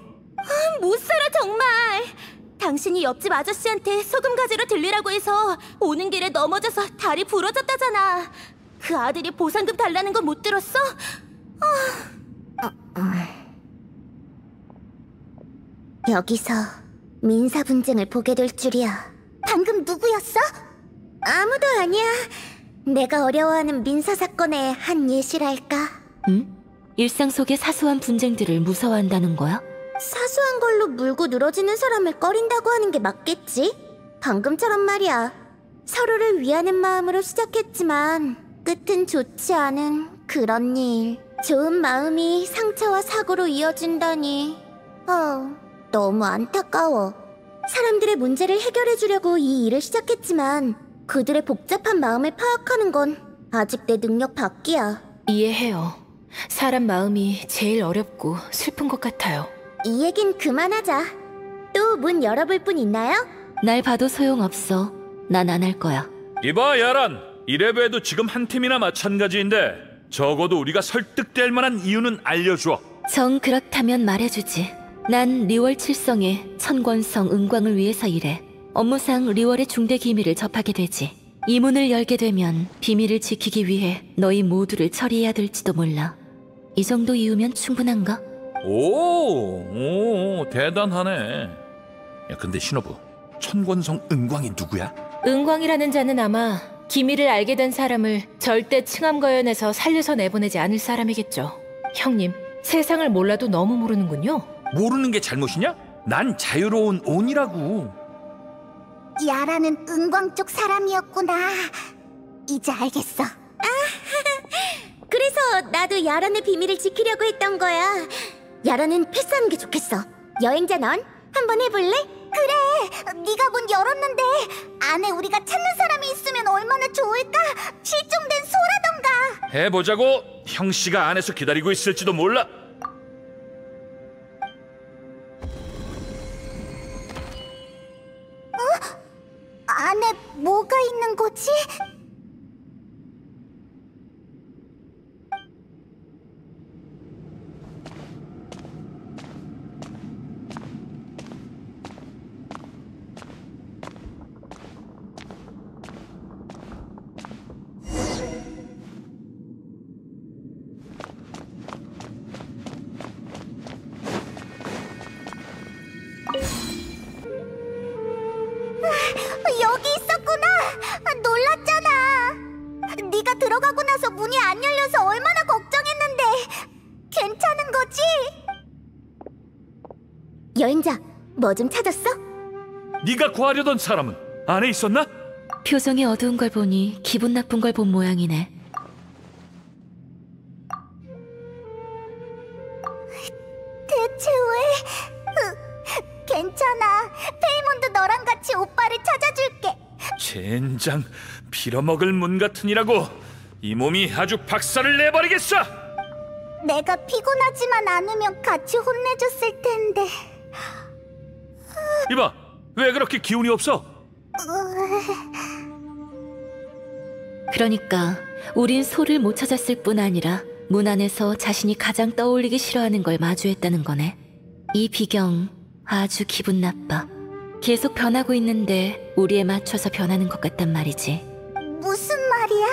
못 살아 정말. 당신이 옆집 아저씨한테 소금 가지러 들리라고 해서 오는 길에 넘어져서 다리 부러졌다잖아. 그 아들이 보상금 달라는 거 못 들었어? 여기서 민사 분쟁을 보게 될 줄이야. 방금 누구였어? 아무도 아니야. 내가 어려워하는 민사 사건의 한 예시랄까. 응? 일상 속의 사소한 분쟁들을 무서워한다는 거야? 사소한 걸로 물고 늘어지는 사람을 꺼린다고 하는 게 맞겠지? 방금처럼 말이야. 서로를 위하는 마음으로 시작했지만 끝은 좋지 않은 그런 일. 좋은 마음이 상처와 사고로 이어진다니. 너무 안타까워. 사람들의 문제를 해결해 주려고 이 일을 시작했지만 그들의 복잡한 마음을 파악하는 건 아직 내 능력 밖이야. 이해해요. 사람 마음이 제일 어렵고 슬픈 것 같아요. 이 얘긴 그만하자. 또 문 열어볼 분 있나요? 날 봐도 소용없어. 난 안 할 거야. 이봐 야란, 이래봬도 지금 한 팀이나 마찬가지인데 적어도 우리가 설득될 만한 이유는 알려줘. 정 그렇다면 말해주지. 난 리월 칠성의 천권성 은광을 위해서 일해. 업무상 리월의 중대 기밀을 접하게 되지. 이 문을 열게 되면 비밀을 지키기 위해 너희 모두를 처리해야 될지도 몰라. 이 정도 이유면 충분한가? 오, 대단하네. 야, 근데 신호부, 천권성 은광이 누구야? 은광이라는 자는 아마 기밀을 알게 된 사람을 절대 층암거연에서 살려서 내보내지 않을 사람이겠죠. 형님, 세상을 몰라도 너무 모르는군요. 모르는 게 잘못이냐? 난 자유로운 온이라고. 야라는 은광 쪽 사람이었구나. 이제 알겠어. 그래서 나도 야란의 비밀을 지키려고 했던 거야. 야란은 패스하는 게 좋겠어. 여행자 넌 한번 해볼래? 그래, 네가 문 열었는데 안에 우리가 찾는 사람이 있으면 얼마나 좋을까? 실종된 소라던가. 해보자고. 형씨가 안에서 기다리고 있을지도 몰라. 안에 뭐가 있는 거지? 여기 있었구나. 놀랐잖아. 네가 들어가고 나서 문이 안 열려서 얼마나 걱정했는데. 괜찮은 거지? 여행자, 뭐 좀 찾았어? 네가 구하려던 사람은 안에 있었나? 표정이 어두운 걸 보니 기분 나쁜 걸 본 모양이네. 대체 왜? 괜찮아. 페이몬도 너랑 같이 오빠를 찾아줄게. 젠장, 빌어먹을 문 같으니라고. 이 몸이 아주 박살을 내버리겠어. 내가 피곤하지만 않으면 같이 혼내줬을 텐데. 이봐, 왜 그렇게 기운이 없어? 그러니까 우린 소를 못 찾았을 뿐 아니라 문 안에서 자신이 가장 떠올리기 싫어하는 걸 마주했다는 거네. 이 비경 아주 기분 나빠. 계속 변하고 있는데 우리에 맞춰서 변하는 것 같단 말이지. 무슨 말이야?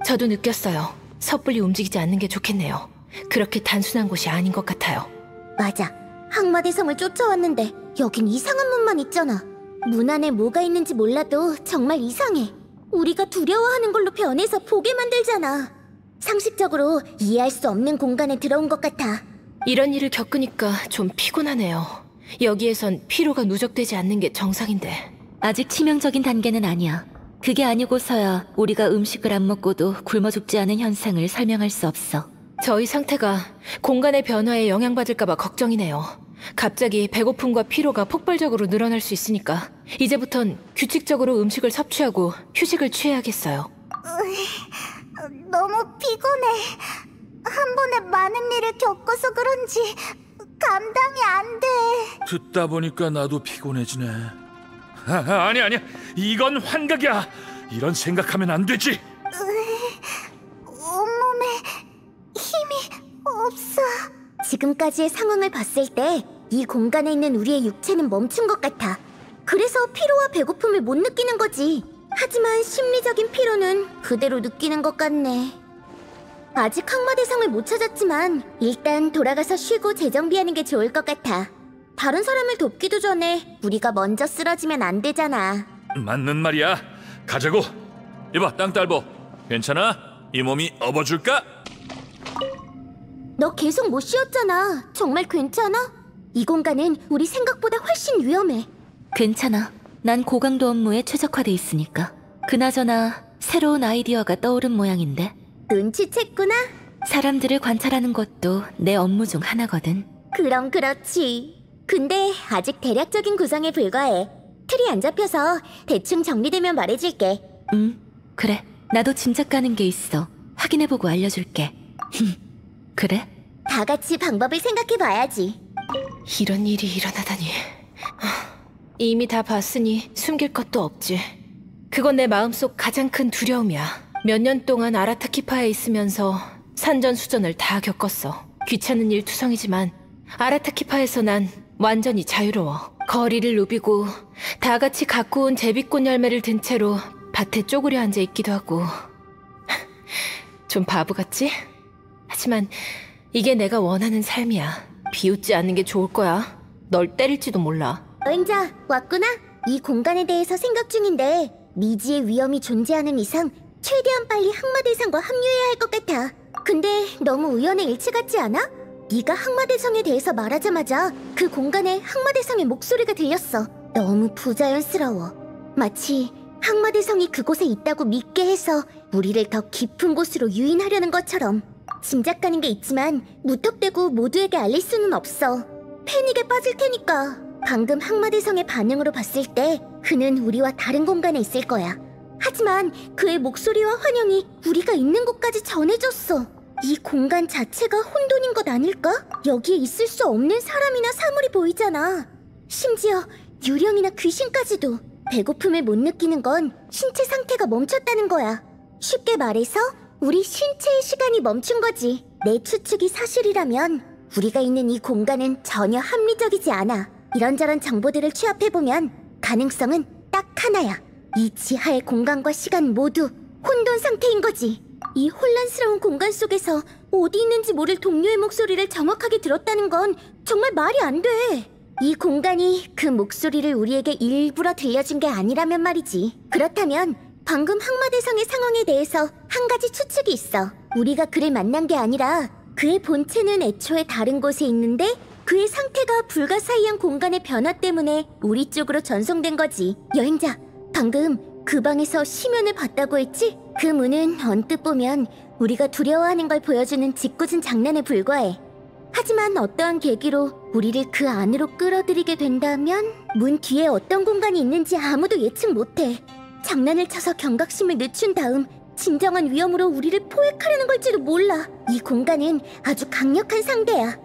저도 느꼈어요. 섣불리 움직이지 않는 게 좋겠네요. 그렇게 단순한 곳이 아닌 것 같아요. 맞아. 항마대성을 쫓아왔는데 여긴 이상한 문만 있잖아. 문 안에 뭐가 있는지 몰라도 정말 이상해. 우리가 두려워하는 걸로 변해서 보게 만들잖아. 상식적으로 이해할 수 없는 공간에 들어온 것 같아. 이런 일을 겪으니까 좀 피곤하네요. 여기에선 피로가 누적되지 않는 게 정상인데. 아직 치명적인 단계는 아니야. 그게 아니고서야 우리가 음식을 안 먹고도 굶어 죽지 않은 현상을 설명할 수 없어. 저희 상태가 공간의 변화에 영향받을까봐 걱정이네요. 갑자기 배고픔과 피로가 폭발적으로 늘어날 수 있으니까 이제부턴 규칙적으로 음식을 섭취하고 휴식을 취해야겠어요. 너무 피곤해. 한 번에 많은 일을 겪어서 그런지 감당이 안 돼. 듣다 보니까 나도 피곤해지네. 아니야. 이건 환각이야. 이런 생각하면 안 되지. 온몸에 힘이 없어. 지금까지의 상황을 봤을 때 이 공간에 있는 우리의 육체는 멈춘 것 같아. 그래서 피로와 배고픔을 못 느끼는 거지. 하지만 심리적인 피로는 그대로 느끼는 것 같네. 아직 항마대성을 못 찾았지만 일단 돌아가서 쉬고 재정비하는 게 좋을 것 같아. 다른 사람을 돕기도 전에 우리가 먼저 쓰러지면 안 되잖아. 맞는 말이야. 가자고. 이봐, 땅딸보. 괜찮아? 이 몸이 업어줄까? 너 계속 못 쉬었잖아. 정말 괜찮아? 이 공간은 우리 생각보다 훨씬 위험해. 괜찮아. 난 고강도 업무에 최적화돼 있으니까. 그나저나 새로운 아이디어가 떠오른 모양인데. 눈치챘구나. 사람들을 관찰하는 것도 내 업무 중 하나거든. 그럼 그렇지. 근데 아직 대략적인 구성에 불과해. 틀이 안 잡혀서 대충 정리되면 말해줄게. 그래. 나도 짐작 가는 게 있어. 확인해보고 알려줄게. 그래? 다 같이 방법을 생각해봐야지. 이런 일이 일어나다니. 이미 다 봤으니 숨길 것도 없지. 그건 내 마음속 가장 큰 두려움이야. 몇 년 동안 아라타키파에 있으면서 산전수전을 다 겪었어. 귀찮은 일 투성이지만 아라타키파에서 난 완전히 자유로워. 거리를 누비고 다 같이 갖고 온 제비꽃 열매를 든 채로 밭에 쪼그려 앉아 있기도 하고. 좀 바보 같지? 하지만 이게 내가 원하는 삶이야. 비웃지 않는 게 좋을 거야. 널 때릴지도 몰라. 여행자, 왔구나. 이 공간에 대해서 생각 중인데 미지의 위험이 존재하는 이상 최대한 빨리 항마대성과 합류해야 할 것 같아. 근데 너무 우연의 일치 같지 않아? 네가 항마대성에 대해서 말하자마자 그 공간에 항마대성의 목소리가 들렸어. 너무 부자연스러워. 마치 항마대성이 그곳에 있다고 믿게 해서 우리를 더 깊은 곳으로 유인하려는 것처럼. 짐작가는 게 있지만 무턱대고 모두에게 알릴 수는 없어. 패닉에 빠질 테니까. 방금 항마대성의 반응으로 봤을 때 그는 우리와 다른 공간에 있을 거야. 하지만 그의 목소리와 환영이 우리가 있는 곳까지 전해졌어. 이 공간 자체가 혼돈인 것 아닐까? 여기에 있을 수 없는 사람이나 사물이 보이잖아. 심지어 유령이나 귀신까지도. 배고픔을 못 느끼는 건 신체 상태가 멈췄다는 거야. 쉽게 말해서 우리 신체의 시간이 멈춘 거지. 내 추측이 사실이라면 우리가 있는 이 공간은 전혀 합리적이지 않아. 이런저런 정보들을 취합해보면 가능성은 딱 하나야. 이 지하의 공간과 시간 모두 혼돈 상태인 거지. 이 혼란스러운 공간 속에서 어디 있는지 모를 동료의 목소리를 정확하게 들었다는 건 정말 말이 안 돼. 이 공간이 그 목소리를 우리에게 일부러 들려준 게 아니라면 말이지. 그렇다면 방금 항마대성의 상황에 대해서 한 가지 추측이 있어. 우리가 그를 만난 게 아니라 그의 본체는 애초에 다른 곳에 있는데 그의 상태가 불가사의한 공간의 변화 때문에 우리 쪽으로 전송된 거지. 여행자, 방금 그 방에서 심연을 봤다고 했지? 그 문은 언뜻 보면 우리가 두려워하는 걸 보여주는 짓궂은 장난에 불과해. 하지만 어떠한 계기로 우리를 그 안으로 끌어들이게 된다면 문 뒤에 어떤 공간이 있는지 아무도 예측 못해. 장난을 쳐서 경각심을 늦춘 다음 진정한 위험으로 우리를 포획하려는 걸지도 몰라. 이 공간은 아주 강력한 상대야.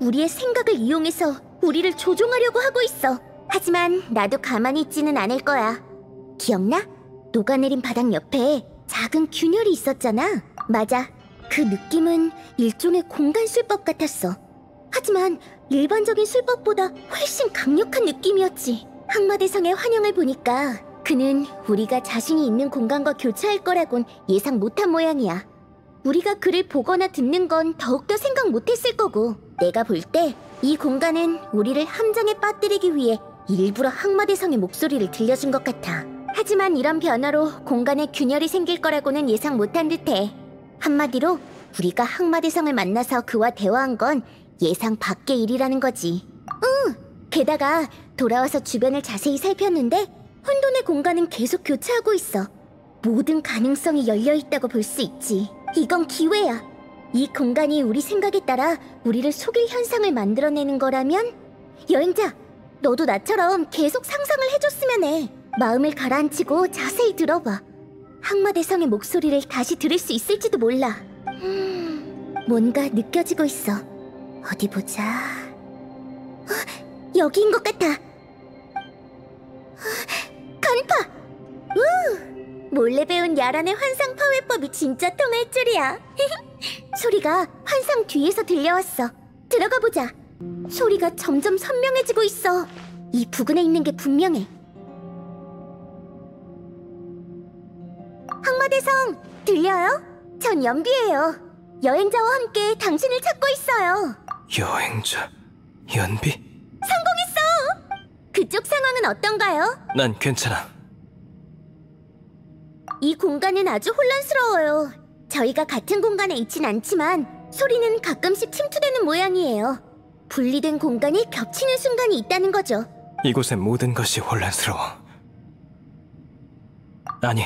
우리의 생각을 이용해서 우리를 조종하려고 하고 있어. 하지만 나도 가만히 있지는 않을 거야. 기억나? 녹아내린 바닥 옆에 작은 균열이 있었잖아. 맞아. 그 느낌은 일종의 공간 술법 같았어. 하지만 일반적인 술법보다 훨씬 강력한 느낌이었지. 항마대성의 환영을 보니까 그는 우리가 자신이 있는 공간과 교차할 거라곤 예상 못한 모양이야. 우리가 그를 보거나 듣는 건 더욱더 생각 못했을 거고, 내가 볼 때 이 공간은 우리를 함정에 빠뜨리기 위해 일부러 항마대성의 목소리를 들려준 것 같아. 하지만 이런 변화로 공간에 균열이 생길 거라고는 예상 못한 듯해. 한마디로 우리가 항마대성을 만나서 그와 대화한 건 예상 밖의 일이라는 거지. 게다가 돌아와서 주변을 자세히 살폈는데 혼돈의 공간은 계속 교차하고 있어. 모든 가능성이 열려있다고 볼 수 있지. 이건 기회야. 이 공간이 우리 생각에 따라 우리를 속일 현상을 만들어내는 거라면 여행자, 너도 나처럼 계속 상상을 해줬으면 해. 마음을 가라앉히고 자세히 들어봐. 항마대성의 목소리를 다시 들을 수 있을지도 몰라. 뭔가 느껴지고 있어. 어디 보자. 여기인 것 같아. 간파! 몰래 배운 야란의 환상 파괴법이 진짜 통할 줄이야. 소리가 환상 뒤에서 들려왔어. 들어가 보자. 소리가 점점 선명해지고 있어. 이 부근에 있는 게 분명해. 항마대성, 들려요? 전 연비예요. 여행자와 함께 당신을 찾고 있어요. 여행자, 연비? 성공했어! 그쪽 상황은 어떤가요? 난 괜찮아. 이 공간은 아주 혼란스러워요. 저희가 같은 공간에 있진 않지만 소리는 가끔씩 침투되는 모양이에요. 분리된 공간이 겹치는 순간이 있다는 거죠. 이곳의 모든 것이 혼란스러워. 아니,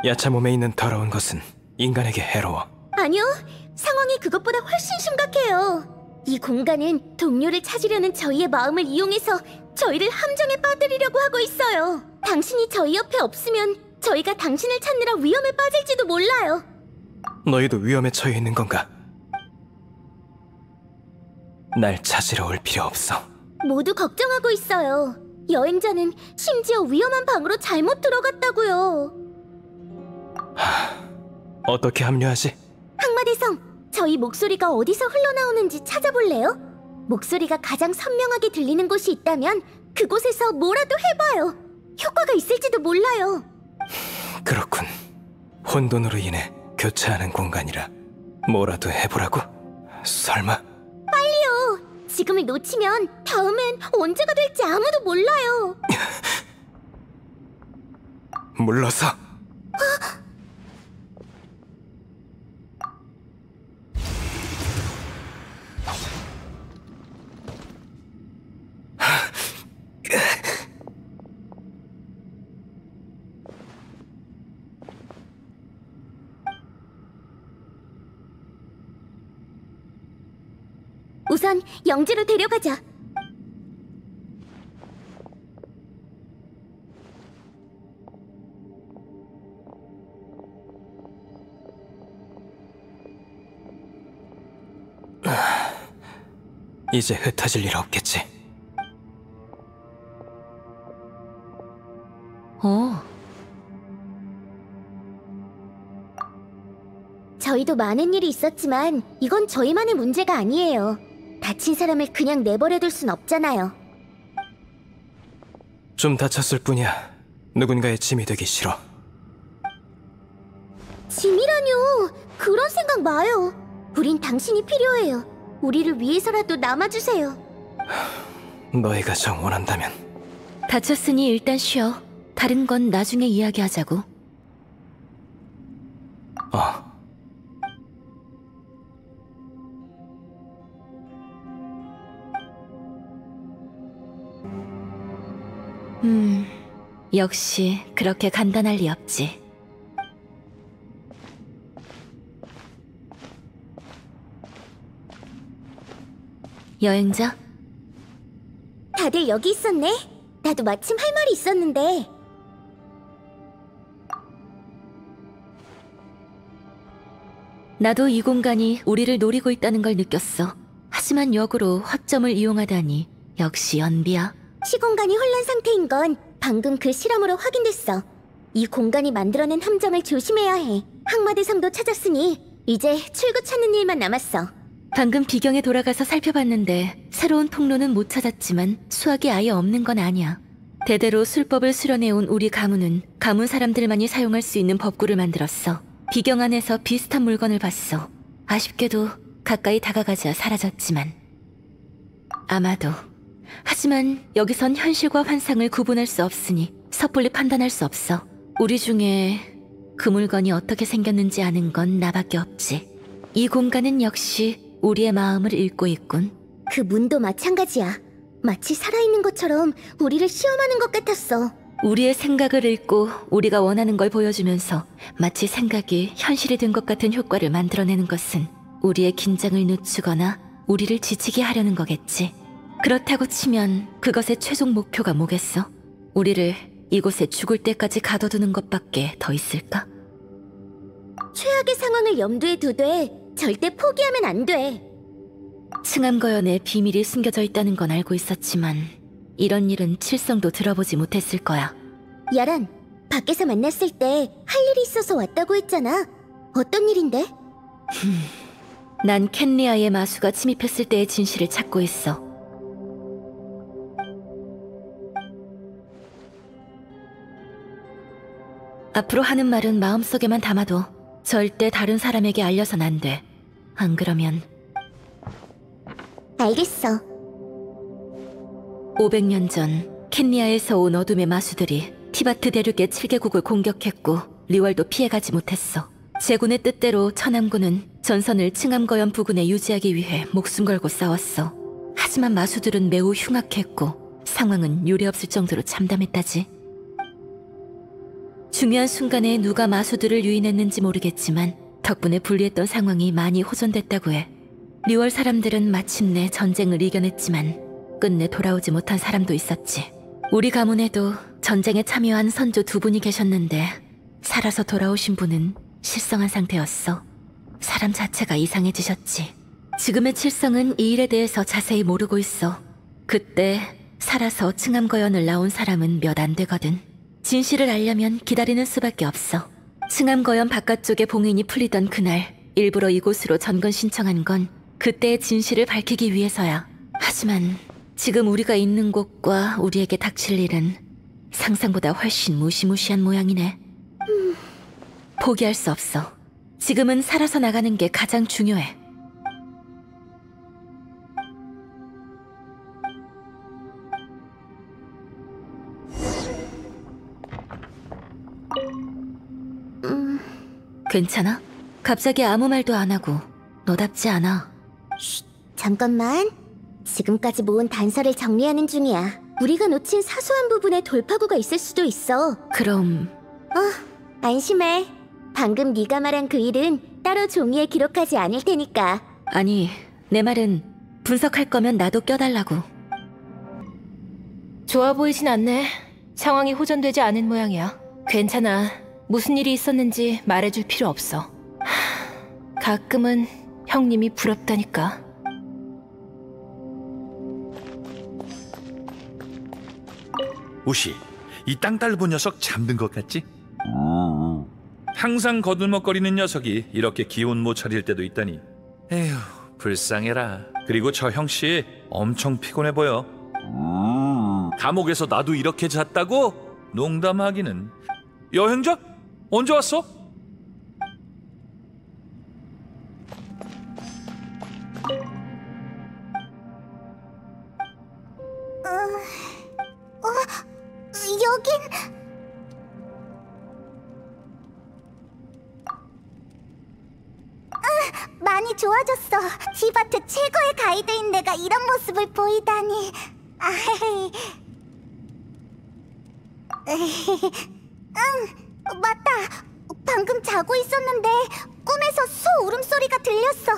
야차 몸에 있는 더러운 것은 인간에게 해로워. 아니요, 상황이 그것보다 훨씬 심각해요. 이 공간은 동료를 찾으려는 저희의 마음을 이용해서 저희를 함정에 빠뜨리려고 하고 있어요. 당신이 저희 옆에 없으면 저희가 당신을 찾느라 위험에 빠질지도 몰라요. 너희도 위험에 처해 있는 건가? 날 찾으러 올 필요 없어. 모두 걱정하고 있어요. 여행자는 심지어 위험한 방으로 잘못 들어갔다고요. 어떻게 합류하지? 항마대성, 저희 목소리가 어디서 흘러나오는지 찾아볼래요? 목소리가 가장 선명하게 들리는 곳이 있다면 그곳에서 뭐라도 해봐요. 효과가 있을지도 몰라요. 그렇군. 혼돈으로 인해 교차하는 공간이라 뭐라도 해보라고? 설마? 빨리요. 지금을 놓치면 다음엔 언제가 될지 아무도 몰라요. 물러서. 우선 영지로 데려가자. 이제 흩어질 일 없겠지. 저희도 많은 일이 있었지만 이건 저희만의 문제가 아니에요. 다친 사람을 그냥 내버려둘 순 없잖아요. 좀 다쳤을 뿐이야. 누군가의 짐이 되기 싫어. 짐이라뇨. 그런 생각 마요. 우린 당신이 필요해요. 우리를 위해서라도 남아주세요. 너희가 정 원한다면. 다쳤으니 일단 쉬어. 다른 건 나중에 이야기하자고. 역시 그렇게 간단할 리 없지. 여행자? 다들 여기 있었네. 나도 마침 할 말이 있었는데. 나도 이 공간이 우리를 노리고 있다는 걸 느꼈어. 하지만 역으로 허점을 이용하다니 역시 연비야. 시공간이 혼란 상태인 건 방금 그 실험으로 확인됐어. 이 공간이 만들어낸 함정을 조심해야 해. 항마대성도 찾았으니 이제 출구 찾는 일만 남았어. 방금 비경에 돌아가서 살펴봤는데 새로운 통로는 못 찾았지만 수학이 아예 없는 건 아니야. 대대로 술법을 수련해온 우리 가문은 가문 사람들만이 사용할 수 있는 법구를 만들었어. 비경 안에서 비슷한 물건을 봤어. 아쉽게도 가까이 다가가자 사라졌지만. 아마도. 하지만 여기선 현실과 환상을 구분할 수 없으니 섣불리 판단할 수 없어. 우리 중에 그 물건이 어떻게 생겼는지 아는 건 나밖에 없지. 이 공간은 역시 우리의 마음을 읽고 있군. 그 문도 마찬가지야. 마치 살아있는 것처럼 우리를 시험하는 것 같았어. 우리의 생각을 읽고 우리가 원하는 걸 보여주면서 마치 생각이 현실이 된 것 같은 효과를 만들어내는 것은 우리의 긴장을 늦추거나 우리를 지치게 하려는 거겠지. 그렇다고 치면 그것의 최종 목표가 뭐겠어? 우리를 이곳에 죽을 때까지 가둬두는 것밖에 더 있을까? 최악의 상황을 염두에 두되 절대 포기하면 안 돼. 층암거연에 비밀이 숨겨져 있다는 건 알고 있었지만 이런 일은 칠성도 들어보지 못했을 거야. 야란, 밖에서 만났을 때 할 일이 있어서 왔다고 했잖아. 어떤 일인데? 난 켄리아의 마수가 침입했을 때의 진실을 찾고 있어. 앞으로 하는 말은 마음속에만 담아둬. 절대 다른 사람에게 알려선 안 돼. 안 그러면 알겠어. 500년 전 켄리아에서 온 어둠의 마수들이 티바트 대륙의 7개국을 공격했고 리월도 피해가지 못했어. 제군의 뜻대로 천암군은 전선을 층암거연 부근에 유지하기 위해 목숨 걸고 싸웠어. 하지만 마수들은 매우 흉악했고 상황은 유례없을 정도로 참담했다지. 중요한 순간에 누가 마수들을 유인했는지 모르겠지만 덕분에 불리했던 상황이 많이 호전됐다고 해. 리월 사람들은 마침내 전쟁을 이겨냈지만 끝내 돌아오지 못한 사람도 있었지. 우리 가문에도 전쟁에 참여한 선조 2분이 계셨는데 살아서 돌아오신 분은 실성한 상태였어. 사람 자체가 이상해지셨지. 지금의 칠성은 이 일에 대해서 자세히 모르고 있어. 그때 살아서 층암거연을 나온 사람은 몇 안 되거든. 진실을 알려면 기다리는 수밖에 없어. 층암거연 바깥쪽에 봉인이 풀리던 그날 일부러 이곳으로 전건 신청한 건 그때의 진실을 밝히기 위해서야. 하지만 지금 우리가 있는 곳과 우리에게 닥칠 일은 상상보다 훨씬 무시무시한 모양이네. 포기할 수 없어. 지금은 살아서 나가는 게 가장 중요해. 괜찮아? 갑자기 아무 말도 안 하고 너답지 않아. 잠깐만. 지금까지 모은 단서를 정리하는 중이야. 우리가 놓친 사소한 부분에 돌파구가 있을 수도 있어. 그럼 안심해. 방금 네가 말한 그 일은 따로 종이에 기록하지 않을 테니까. 아니, 내 말은 분석할 거면 나도 껴달라고. 좋아 보이진 않네. 상황이 호전되지 않은 모양이야. 괜찮아. 무슨 일이 있었는지 말해줄 필요 없어. 가끔은 형님이 부럽다니까. 우시, 이 땅딸보 녀석 잠든 것 같지? 항상 거들먹거리는 녀석이 이렇게 기운 못 차릴 때도 있다니. 에휴, 불쌍해라. 그리고 저 형씨 엄청 피곤해 보여. 감옥에서 나도 이렇게 잤다고? 농담하기는. 여행자? 언제 왔어? 여긴 많이 좋아졌어. 티바트 최고의 가이드인 내가 이런 모습을 보이다니. 응, 맞다. 방금 자고 있었는데 꿈에서 소 울음소리가 들렸어.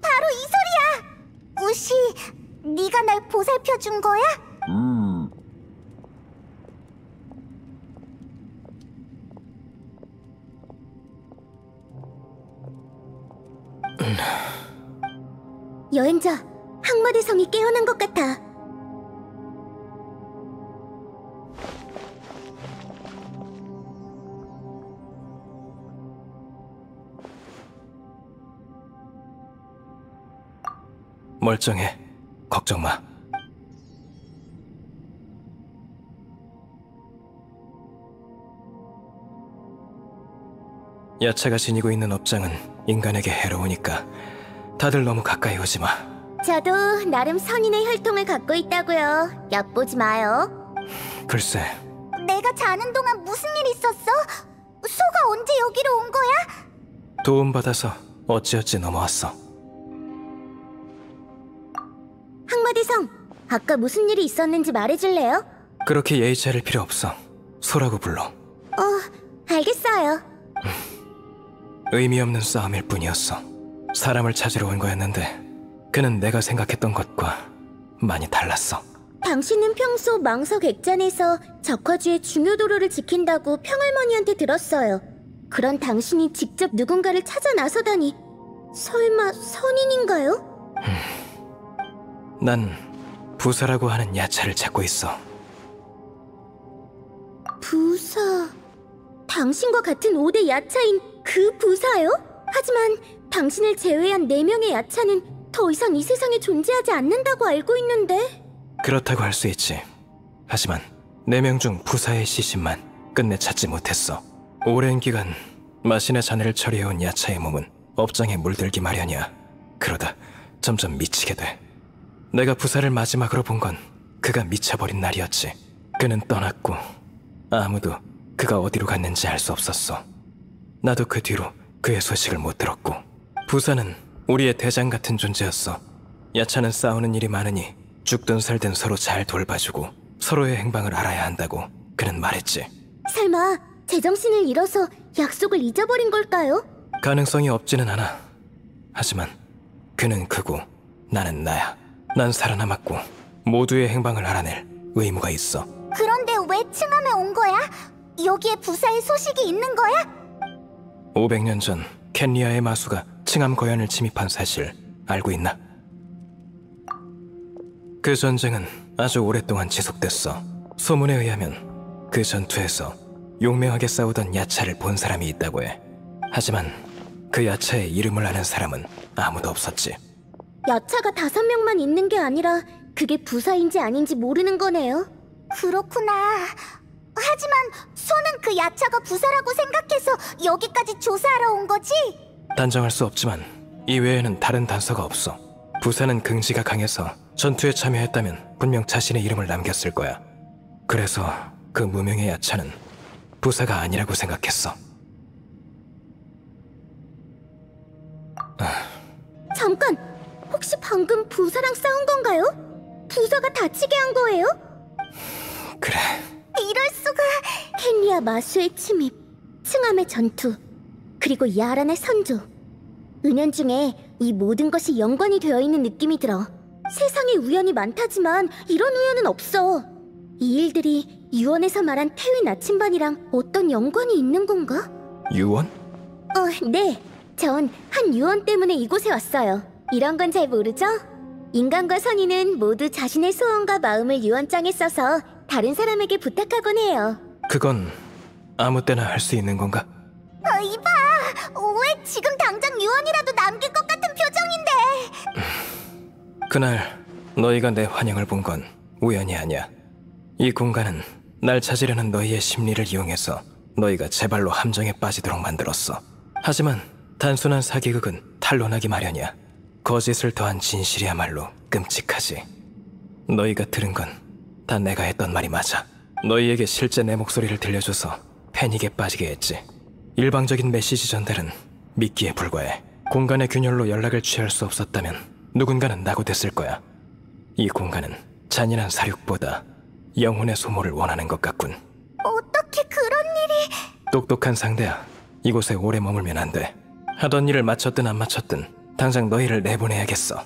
바로 이 소리야. 우시, 네가 날 보살펴 준 거야? 여행자, 항마대성이 깨어난 것 같아. 멀쩡해. 걱정 마. 야채가 지니고 있는 업장은 인간에게 해로우니까 다들 너무 가까이 오지 마. 저도 나름 선인의 혈통을 갖고 있다고요. 엿보지 마요. 글쎄, 내가 자는 동안 무슨 일 있었어? 소가 언제 여기로 온 거야? 도움받아서 어찌어찌 넘어왔어. 항마대성, 아까 무슨 일이 있었는지 말해줄래요? 그렇게 예의 차릴 필요 없어. 소라고 불러. 알겠어요. 의미 없는 싸움일 뿐이었어. 사람을 찾으러 온 거였는데 그는 내가 생각했던 것과 많이 달랐어. 당신은 평소 망석 액잔에서 적화주의 중요 도로를 지킨다고 평할머니한테 들었어요. 그런 당신이 직접 누군가를 찾아 나서다니 설마 선인인가요? 난 부사라고 하는 야차를 찾고 있어. 부사... 당신과 같은 5대 야차인 그 부사요? 하지만 당신을 제외한 4명의 야차는 더 이상 이 세상에 존재하지 않는다고 알고 있는데... 그렇다고 할 수 있지. 하지만 4명 중 부사의 시신만 끝내 찾지 못했어. 오랜 기간 마신의 잔해를 처리해온 야차의 몸은 업장에 물들기 마련이야. 그러다 점점 미치게 돼. 내가 부사를 마지막으로 본 건 그가 미쳐버린 날이었지. 그는 떠났고 아무도 그가 어디로 갔는지 알 수 없었어. 나도 그 뒤로 그의 소식을 못 들었고. 부사는 우리의 대장 같은 존재였어. 야차는 싸우는 일이 많으니 죽든 살든 서로 잘 돌봐주고 서로의 행방을 알아야 한다고 그는 말했지. 설마 제정신을 잃어서 약속을 잊어버린 걸까요? 가능성이 없지는 않아. 하지만 그는 그고 나는 나야. 난 살아남았고 모두의 행방을 알아낼 의무가 있어. 그런데 왜 층암에 온 거야? 여기에 부사의 소식이 있는 거야? 500년 전 켄리아의 마수가 층암 거연을 침입한 사실 알고 있나? 그 전쟁은 아주 오랫동안 지속됐어. 소문에 의하면 그 전투에서 용맹하게 싸우던 야차를 본 사람이 있다고 해. 하지만 그 야차의 이름을 아는 사람은 아무도 없었지. 야차가 5명만 있는 게 아니라 그게 부사인지 아닌지 모르는 거네요. 그렇구나. 하지만 소는 그 야차가 부사라고 생각해서 여기까지 조사하러 온 거지? 단정할 수 없지만 이 외에는 다른 단서가 없어. 부사는 긍지가 강해서 전투에 참여했다면 분명 자신의 이름을 남겼을 거야. 그래서 그 무명의 야차는 부사가 아니라고 생각했어. 잠깐! 혹시 방금 부사랑 싸운 건가요? 부사가 다치게 한 거예요? 그래. 이럴 수가. 켄리아 마수의 침입, 층암의 전투, 그리고 야란의 선조. 은연중에 이 모든 것이 연관이 되어 있는 느낌이 들어. 세상에 우연이 많다지만 이런 우연은 없어. 이 일들이 유언에서 말한 태위 나침반이랑 어떤 연관이 있는 건가? 유언? 네. 전 한 유언 때문에 이곳에 왔어요. 이런 건 잘 모르죠? 인간과 선인은 모두 자신의 소원과 마음을 유언장에 써서 다른 사람에게 부탁하곤 해요. 그건 아무 때나 할 수 있는 건가? 이봐. 왜 지금 당장 유언이라도 남길 것 같은 표정인데. 그날 너희가 내 환영을 본 건 우연이 아니야. 이 공간은 날 찾으려는 너희의 심리를 이용해서 너희가 제 발로 함정에 빠지도록 만들었어. 하지만 단순한 사기극은 탄로나기 마련이야. 거짓을 더한 진실이야말로 끔찍하지. 너희가 들은 건 다 내가 했던 말이 맞아. 너희에게 실제 내 목소리를 들려줘서 패닉에 빠지게 했지. 일방적인 메시지 전달은 믿기에 불과해. 공간의 균열로 연락을 취할 수 없었다면 누군가는 낙오됐을 거야. 이 공간은 잔인한 사륙보다 영혼의 소모를 원하는 것 같군. 어떻게 그런 일이... 똑똑한 상대야. 이곳에 오래 머물면 안 돼. 하던 일을 마쳤든 안 마쳤든 당장 너희를 내보내야겠어.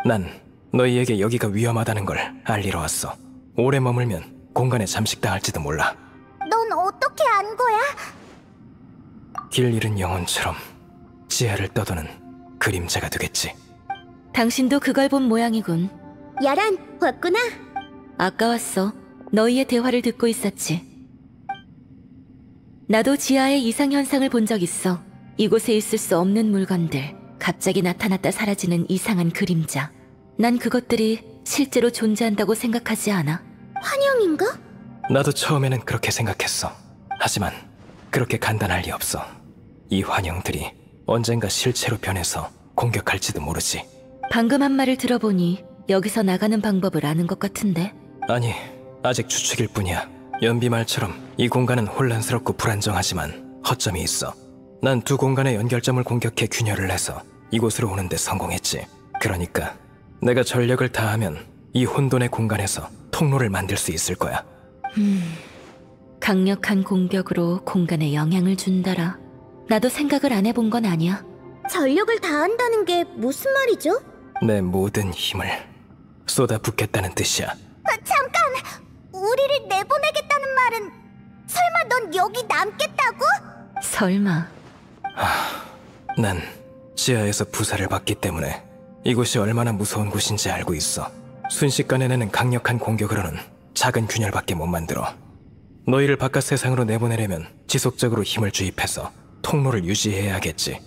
난 너희에게 여기가 위험하다는 걸 알리러 왔어. 오래 머물면 공간에 잠식당할지도 몰라. 넌 어떻게 안 거야? 길 잃은 영혼처럼 지하를 떠도는 그림자가 되겠지. 당신도 그걸 본 모양이군. 야란, 왔구나. 아까 왔어. 너희의 대화를 듣고 있었지. 나도 지하의 이상현상을 본 적 있어. 이곳에 있을 수 없는 물건들, 갑자기 나타났다 사라지는 이상한 그림자. 난 그것들이 실제로 존재한다고 생각하지 않아. 환영인가? 나도 처음에는 그렇게 생각했어. 하지만 그렇게 간단할 리 없어. 이 환영들이 언젠가 실체로 변해서 공격할지도 모르지. 방금 한 말을 들어보니 여기서 나가는 방법을 아는 것 같은데. 아니, 아직 추측일 뿐이야. 연비 말처럼 이 공간은 혼란스럽고 불안정하지만 허점이 있어. 난 두 공간의 연결점을 공격해 균열을 해서 이곳으로 오는데 성공했지. 그러니까 내가 전력을 다하면 이 혼돈의 공간에서 통로를 만들 수 있을 거야. 강력한 공격으로 공간에 영향을 준다라. 나도 생각을 안 해본 건 아니야. 전력을 다한다는 게 무슨 말이죠? 내 모든 힘을 쏟아붓겠다는 뜻이야. 잠깐! 우리를 내보내겠다는 말은 설마 넌 여기 남겠다고? 설마. 난 지하에서 부사를 받기 때문에 이곳이 얼마나 무서운 곳인지 알고 있어. 순식간에 내는 강력한 공격으로는 작은 균열밖에 못 만들어. 너희를 바깥 세상으로 내보내려면 지속적으로 힘을 주입해서 통로를 유지해야겠지.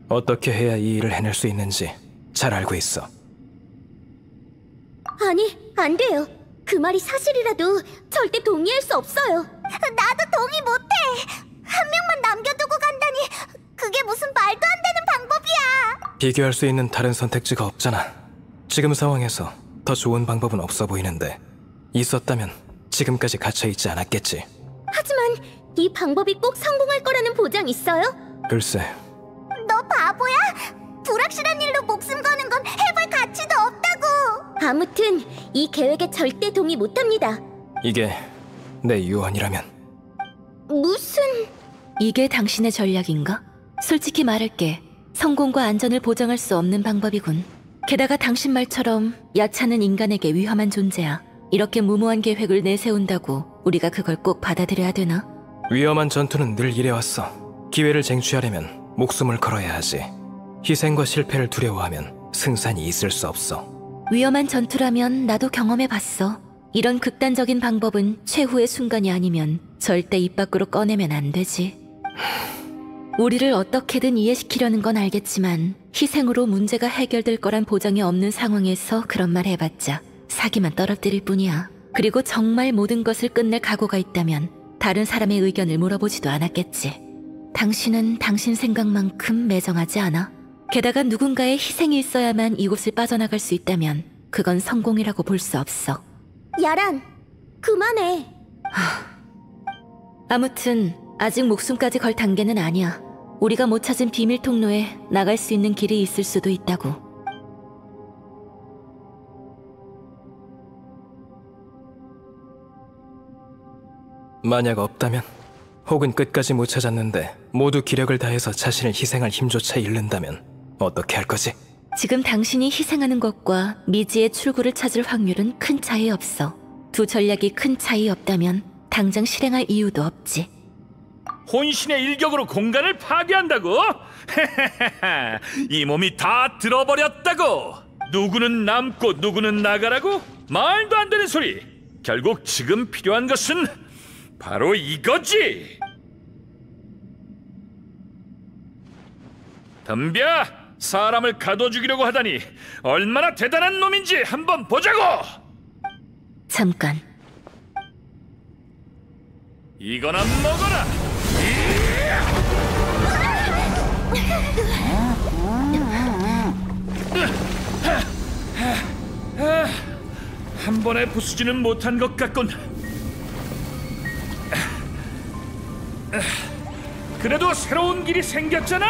어떻게 해야 이 일을 해낼 수 있는지 잘 알고 있어. 아니, 안 돼요. 그 말이 사실이라도 절대 동의할 수 없어요. 나도 동의 못해! 한 명만 남겨두고 간다니 그게 무슨 말도 안 되는 방법이야! 비교할 수 있는 다른 선택지가 없잖아. 지금 상황에서 더 좋은 방법은 없어 보이는데 있었다면 지금까지 갇혀있지 않았겠지. 하지만 이 방법이 꼭 성공할 거라는 보장 있어요? 글쎄, 너 바보야? 불확실한 일로 목숨 거는 건 해볼 가치도 없다고! 아무튼 이 계획에 절대 동의 못합니다. 이게 내 유언이라면. 무슨... 이게 당신의 전략인가? 솔직히 말할게. 성공과 안전을 보장할 수 없는 방법이군. 게다가 당신 말처럼 야차는 인간에게 위험한 존재야. 이렇게 무모한 계획을 내세운다고 우리가 그걸 꼭 받아들여야 되나? 위험한 전투는 늘 이래왔어. 기회를 쟁취하려면 목숨을 걸어야 하지. 희생과 실패를 두려워하면 승산이 있을 수 없어. 위험한 전투라면 나도 경험해봤어. 이런 극단적인 방법은 최후의 순간이 아니면 절대 입 밖으로 꺼내면 안 되지. 우리를 어떻게든 이해시키려는 건 알겠지만 희생으로 문제가 해결될 거란 보장이 없는 상황에서 그런 말 해봤자 사기만 떨어뜨릴 뿐이야. 그리고 정말 모든 것을 끝낼 각오가 있다면 다른 사람의 의견을 물어보지도 않았겠지. 당신은 당신 생각만큼 매정하지 않아. 게다가 누군가의 희생이 있어야만 이곳을 빠져나갈 수 있다면 그건 성공이라고 볼 수 없어. 야란, 그만해. 아무튼 아직 목숨까지 걸 단계는 아니야. 우리가 못 찾은 비밀 통로에 나갈 수 있는 길이 있을 수도 있다고. 만약 없다면? 혹은 끝까지 못 찾았는데 모두 기력을 다해서 자신을 희생할 힘조차 잃는다면 어떻게 할 거지? 지금 당신이 희생하는 것과 미지의 출구를 찾을 확률은 큰 차이 없어. 두 전략이 큰 차이 없다면 당장 실행할 이유도 없지. 혼신의 일격으로 공간을 파괴한다고? 이 몸이 다 들어버렸다고? 누구는 남고 누구는 나가라고? 말도 안 되는 소리! 결국 지금 필요한 것은 바로 이거지! 덤벼! 사람을 가둬 죽이려고 하다니 얼마나 대단한 놈인지 한번 보자고! 잠깐. 이거나 먹어라! 한 번에 부수지는 못한 것 같군. 그래도 새로운 길이 생겼잖아.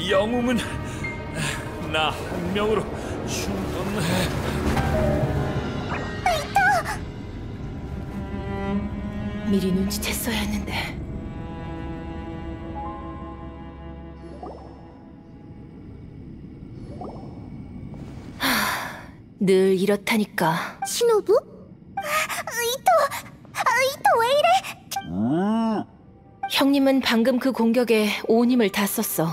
영웅은 나 한 명으로 충분해. 미리 눈치챘어야 했는데. 늘 이렇다니까. 신호부? 이토 왜 이래? 형님은 방금 그 공격에 온 힘을 다 썼어.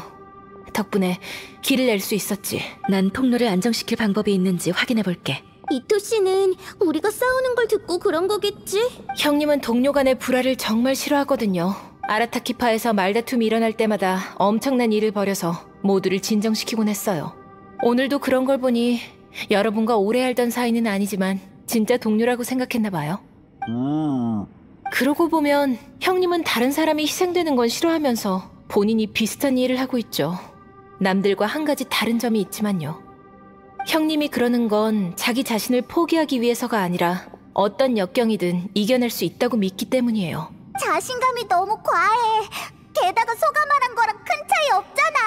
덕분에 길을 낼 수 있었지. 난 통로를 안정시킬 방법이 있는지 확인해볼게. 이토 씨는 우리가 싸우는 걸 듣고 그런 거겠지? 형님은 동료 간의 불화를 정말 싫어하거든요. 아라타키파에서 말다툼이 일어날 때마다 엄청난 일을 벌여서 모두를 진정시키곤 했어요. 오늘도 그런 걸 보니 여러분과 오래 알던 사이는 아니지만 진짜 동료라고 생각했나 봐요. 그러고 보면 형님은 다른 사람이 희생되는 건 싫어하면서 본인이 비슷한 일을 하고 있죠. 남들과 한 가지 다른 점이 있지만요. 형님이 그러는 건 자기 자신을 포기하기 위해서가 아니라 어떤 역경이든 이겨낼 수 있다고 믿기 때문이에요. 자신감이 너무 과해. 게다가 소가 말한 거랑 큰 차이 없잖아.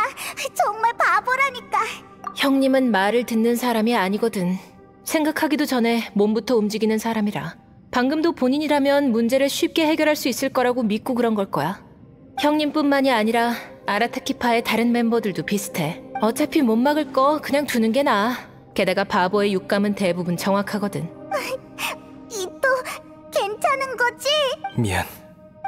정말 바보라니까. 형님은 말을 듣는 사람이 아니거든. 생각하기도 전에 몸부터 움직이는 사람이라. 방금도 본인이라면 문제를 쉽게 해결할 수 있을 거라고 믿고 그런 걸 거야. 형님뿐만이 아니라 아라타키파의 다른 멤버들도 비슷해. 어차피 못 막을 거 그냥 두는 게 나아. 게다가 바보의 육감은 대부분 정확하거든. 이토, 괜찮은 거지? 미안.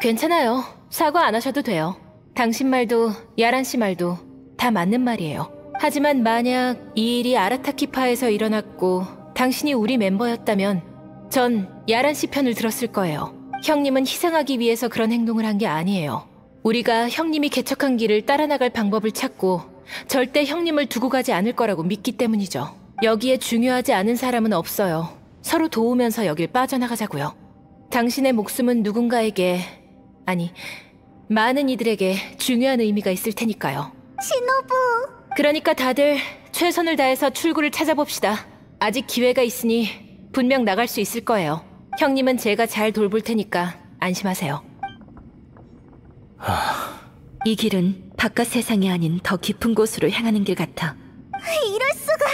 괜찮아요. 사과 안 하셔도 돼요. 당신 말도 야란 씨 말도 다 맞는 말이에요. 하지만 만약 이 일이 아라타키파에서 일어났고 당신이 우리 멤버였다면 전 야란 씨 편을 들었을 거예요. 형님은 희생하기 위해서 그런 행동을 한 게 아니에요. 우리가 형님이 개척한 길을 따라 나갈 방법을 찾고 절대 형님을 두고 가지 않을 거라고 믿기 때문이죠. 여기에 중요하지 않은 사람은 없어요. 서로 도우면서 여길 빠져나가자고요. 당신의 목숨은 누군가에게, 아니, 많은 이들에게 중요한 의미가 있을 테니까요. 신호부. 그러니까 다들 최선을 다해서 출구를 찾아봅시다. 아직 기회가 있으니 분명 나갈 수 있을 거예요. 형님은 제가 잘 돌볼 테니까 안심하세요. 이 길은 바깥 세상이 아닌 더 깊은 곳으로 향하는 길 같아. 이럴 수가.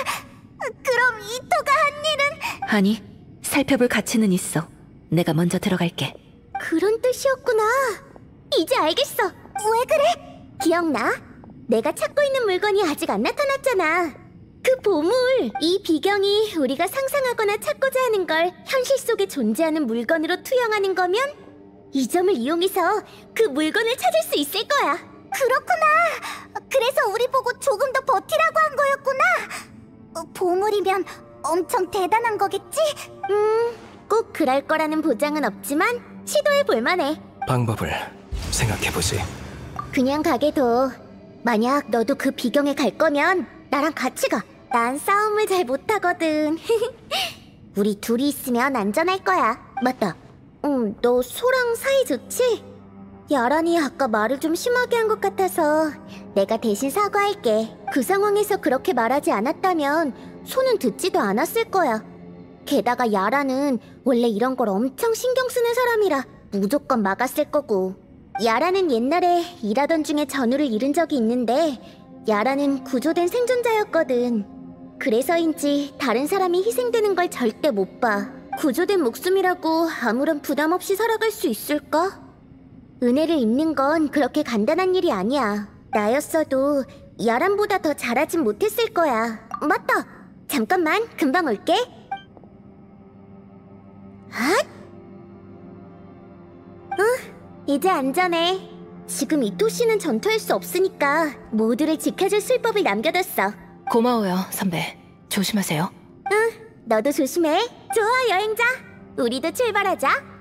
그럼 이토가 한 일은? 아니, 살펴볼 가치는 있어. 내가 먼저 들어갈게. 그런 뜻이었구나. 이제 알겠어. 왜 그래? 기억나? 내가 찾고 있는 물건이 아직 안 나타났잖아. 그 보물, 이 비경이 우리가 상상하거나 찾고자 하는 걸 현실 속에 존재하는 물건으로 투영하는 거면 이 점을 이용해서 그 물건을 찾을 수 있을 거야. 그렇구나. 그래서 우리 보고 조금 더 버티라고 한 거였구나. 보물이면 엄청 대단한 거겠지? 꼭 그럴 거라는 보장은 없지만 시도해 볼 만해. 방법을 생각해보지. 그냥 가게도. 만약 너도 그 비경에 갈 거면 나랑 같이 가. 난 싸움을 잘 못하거든. 우리 둘이 있으면 안전할 거야. 맞다. 너 소랑 사이 좋지? 야란이 아까 말을 좀 심하게 한 것 같아서 내가 대신 사과할게. 그 상황에서 그렇게 말하지 않았다면 소는 듣지도 않았을 거야. 게다가 야란은 원래 이런 걸 엄청 신경 쓰는 사람이라 무조건 막았을 거고. 야란은 옛날에 일하던 중에 전우를 잃은 적이 있는데 야란은 구조된 생존자였거든. 그래서인지 다른 사람이 희생되는 걸 절대 못 봐. 구조된 목숨이라고 아무런 부담 없이 살아갈 수 있을까? 은혜를 입는 건 그렇게 간단한 일이 아니야. 나였어도 야란보다 더 잘하진 못했을 거야. 맞다! 잠깐만, 금방 올게. 이제 안전해. 지금 이토 씨는 전투할 수 없으니까 모두를 지켜줄 술법을 남겨뒀어. 고마워요, 선배. 조심하세요. 너도 조심해. 좋아, 여행자. 우리도 출발하자.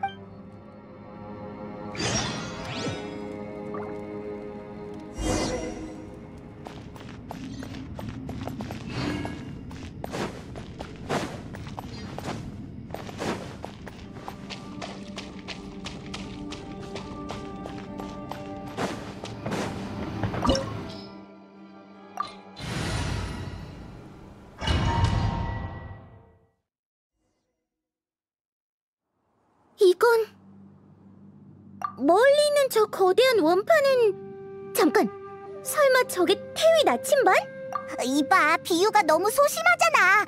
이건... 멀리 있는 저 거대한 원판은... 잠깐! 설마 저게 태위 나침반? 이봐, 비유가 너무 소심하잖아.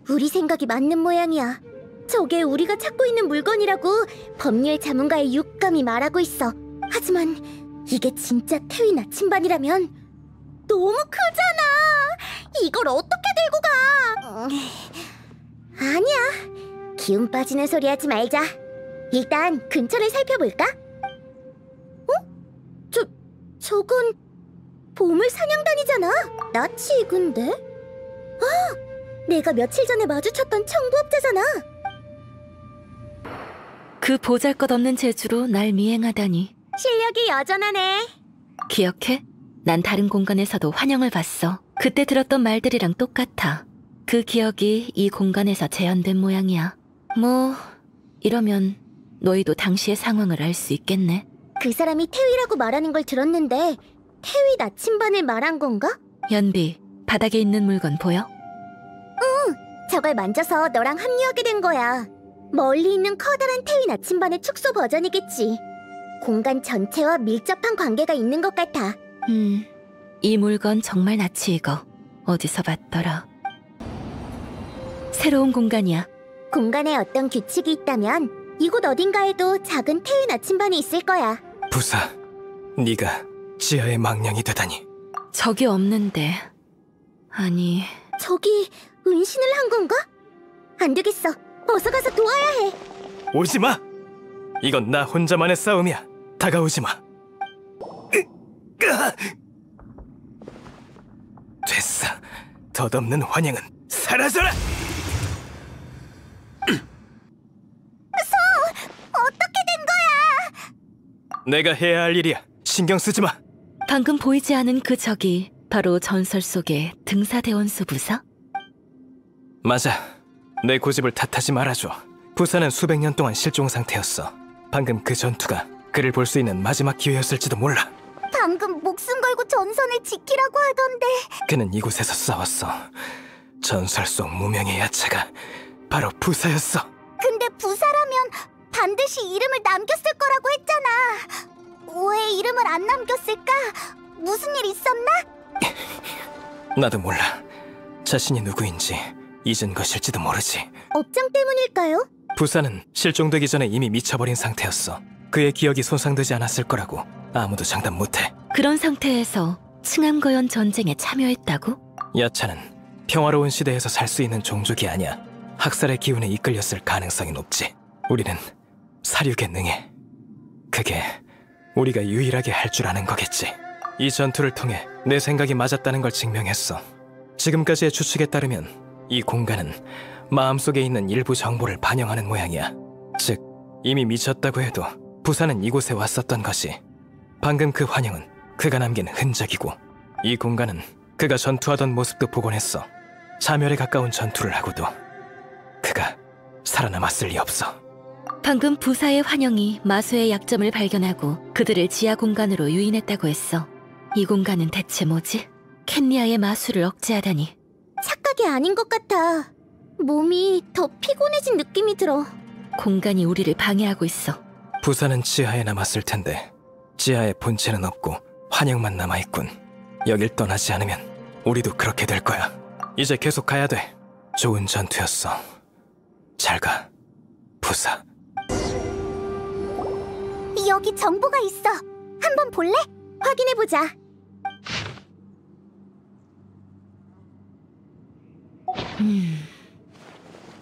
우리 생각이 맞는 모양이야. 저게 우리가 찾고 있는 물건이라고 법률 자문가의 육감이 말하고 있어. 하지만 이게 진짜 태위 나침반이라면 너무 크잖아! 이걸 어떻게 들고 가? 아니야. 기운 빠지는 소리 하지 말자. 일단 근처를 살펴볼까? 저건 보물 사냥단이잖아. 낯이 익은데? 내가 며칠 전에 마주쳤던 청부업자잖아. 그 보잘것없는 재주로 날 미행하다니. 실력이 여전하네. 기억해? 난 다른 공간에서도 환영을 받어. 그때 들었던 말들이랑 똑같아. 그 기억이 이 공간에서 재현된 모양이야. 뭐 이러면 너희도 당시의 상황을 알 수 있겠네. 그 사람이 태위라고 말하는 걸 들었는데 태위 나침반을 말한 건가? 연비, 바닥에 있는 물건 보여? 저걸 만져서 너랑 합류하게 된 거야. 멀리 있는 커다란 태위 나침반의 축소 버전이겠지. 공간 전체와 밀접한 관계가 있는 것 같아. 이 물건 정말 낯이 익어. 어디서 봤더라. 새로운 공간이야. 공간에 어떤 규칙이 있다면 이곳 어딘가에도 작은 태위 나침반이 있을 거야. 부사, 네가 지하의 망령이 되다니. 적이 없는데. 아니, 저기 은신을 한 건가? 안 되겠어. 어서 가서 도와야 해. 오지 마. 이건 나 혼자만의 싸움이야. 다가오지 마. 됐어. 덧없는 환영은 사라져라. 어떻게 된 거야? 내가 해야 할 일이야. 신경 쓰지 마. 방금 보이지 않은 그 적이 바로 전설 속의 등사대원수 부사? 맞아. 내 고집을 탓하지 말아줘. 부사는 수백 년 동안 실종 상태였어. 방금 그 전투가 그를 볼 수 있는 마지막 기회였을지도 몰라. 방금 목숨 걸고 전선을 지키라고 하던데. 그는 이곳에서 싸웠어. 전설 속 무명의 야채가 바로 부사였어. 근데 부사라면 반드시 이름을 남겼을 거라고 했잖아. 왜 이름을 안 남겼을까? 무슨 일 있었나? 나도 몰라. 자신이 누구인지 잊은 것일지도 모르지. 업장 때문일까요? 부사는 실종되기 전에 이미 미쳐버린 상태였어. 그의 기억이 손상되지 않았을 거라고 아무도 장담 못해. 그런 상태에서 층암거연 전쟁에 참여했다고? 야차는 평화로운 시대에서 살 수 있는 종족이 아니야. 학살의 기운에 이끌렸을 가능성이 높지. 우리는 사륙에 능해. 그게 우리가 유일하게 할 줄 아는 거겠지. 이 전투를 통해 내 생각이 맞았다는 걸 증명했어. 지금까지의 추측에 따르면 이 공간은 마음속에 있는 일부 정보를 반영하는 모양이야. 즉, 이미 미쳤다고 해도 부사는 이곳에 왔었던 것이. 방금 그 환영은 그가 남긴 흔적이고, 이 공간은 그가 전투하던 모습도 복원했어. 자멸에 가까운 전투를 하고도 그가 살아남았을 리 없어. 방금 부사의 환영이 마수의 약점을 발견하고 그들을 지하 공간으로 유인했다고 했어. 이 공간은 대체 뭐지? 캔리아의 마수를 억제하다니. 착각이 아닌 것 같아. 몸이 더 피곤해진 느낌이 들어. 공간이 우리를 방해하고 있어. 부사는 지하에 남았을 텐데 지하에 본체는 없고 환영만 남아있군. 여길 떠나지 않으면 우리도 그렇게 될 거야. 이제 계속 가야 돼. 좋은 전투였어. 잘 가, 부사. 여기 정보가 있어. 한번 볼래? 확인해보자.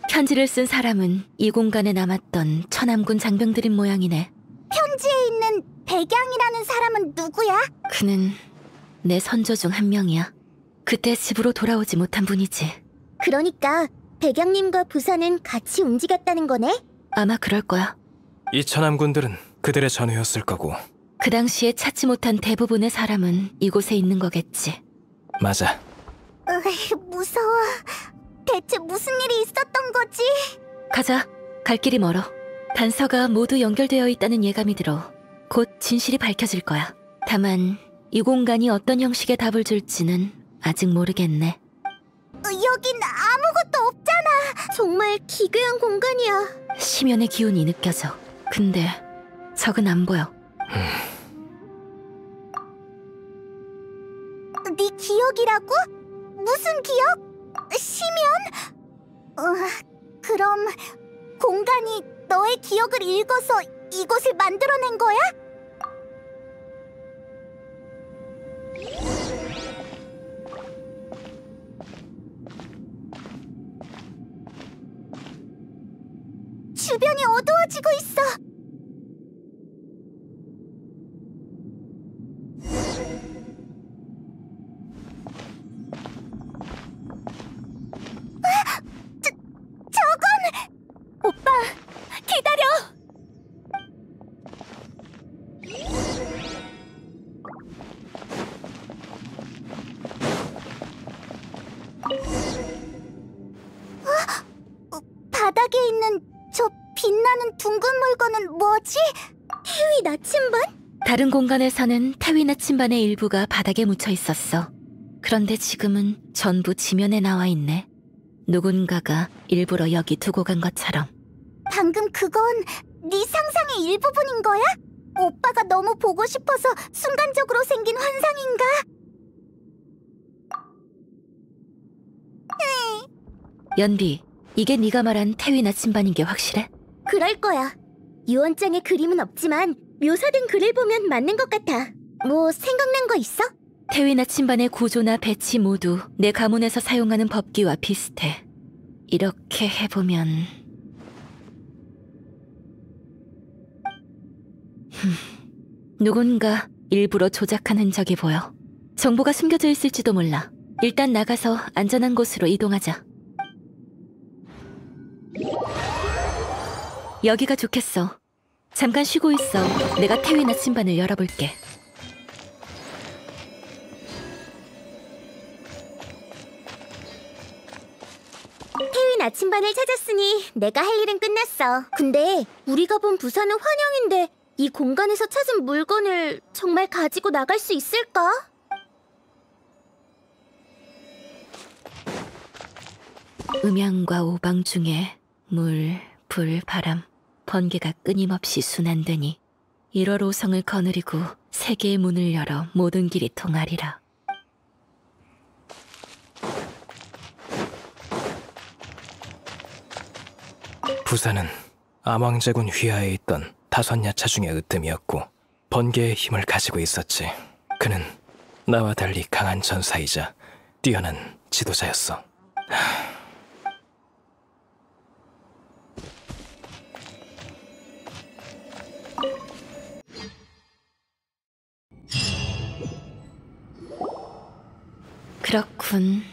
편지를 쓴 사람은 이 공간에 남았던 천암군 장병들인 모양이네. 편지에 있는 백양이라는 사람은 누구야? 그는 내 선조 중 한 명이야. 그때 집으로 돌아오지 못한 분이지. 그러니까 백양님과 부사는 같이 움직였다는 거네? 아마 그럴 거야. 이 천암군들은 그들의 전우였을 거고. 그 당시에 찾지 못한 대부분의 사람은 이곳에 있는 거겠지. 맞아. 무서워. 대체 무슨 일이 있었던 거지? 가자. 갈 길이 멀어. 단서가 모두 연결되어 있다는 예감이 들어. 곧 진실이 밝혀질 거야. 다만 이 공간이 어떤 형식의 답을 줄지는 아직 모르겠네. 여긴 아무것도 없잖아. 정말 기괴한 공간이야. 심연의 기운이 느껴져. 근데 적은 안 보여. 네 기억이라고? 무슨 기억? 시면? 그럼 공간이 너의 기억을 읽어서 이곳을 만들어낸 거야? 주변이 어두워지고 있어. 저건! 오빠, 기다려! 바닥에 있는 저 빛나는 둥근 물건은 뭐지? 태위 나침반? 다른 공간에서는 태위 나침반의 일부가 바닥에 묻혀 있었어. 그런데 지금은 전부 지면에 나와 있네. 누군가가 일부러 여기 두고 간 것처럼. 방금 그건 네 상상의 일부분인 거야? 오빠가 너무 보고 싶어서 순간적으로 생긴 환상인가? 연비, 이게 네가 말한 태위 나침반인 게 확실해? 그럴 거야. 유언장에 그림은 없지만 묘사된 글을 보면 맞는 것 같아. 뭐 생각난 거 있어? 태위 나침반의 구조나 배치 모두 내 가문에서 사용하는 법기와 비슷해. 이렇게 해보면... 누군가 일부러 조작한 흔적이 보여. 정보가 숨겨져 있을지도 몰라. 일단 나가서 안전한 곳으로 이동하자. 여기가 좋겠어. 잠깐 쉬고 있어. 내가 태위 나침반을 열어볼게. 태위 나침반을 찾았으니 내가 할 일은 끝났어. 근데 우리가 본 부산은 환영인데 이 공간에서 찾은 물건을 정말 가지고 나갈 수 있을까? 음양과 오방 중에 물, 불, 바람, 번개가 끊임없이 순환되니 1월 5성을 거느리고 세계의 문을 열어 모든 길이 통하리라. 부산은 암왕제군 휘하에 있던 5야차 중의 으뜸이었고 번개의 힘을 가지고 있었지. 그는 나와 달리 강한 전사이자 뛰어난 지도자였어. 그렇군.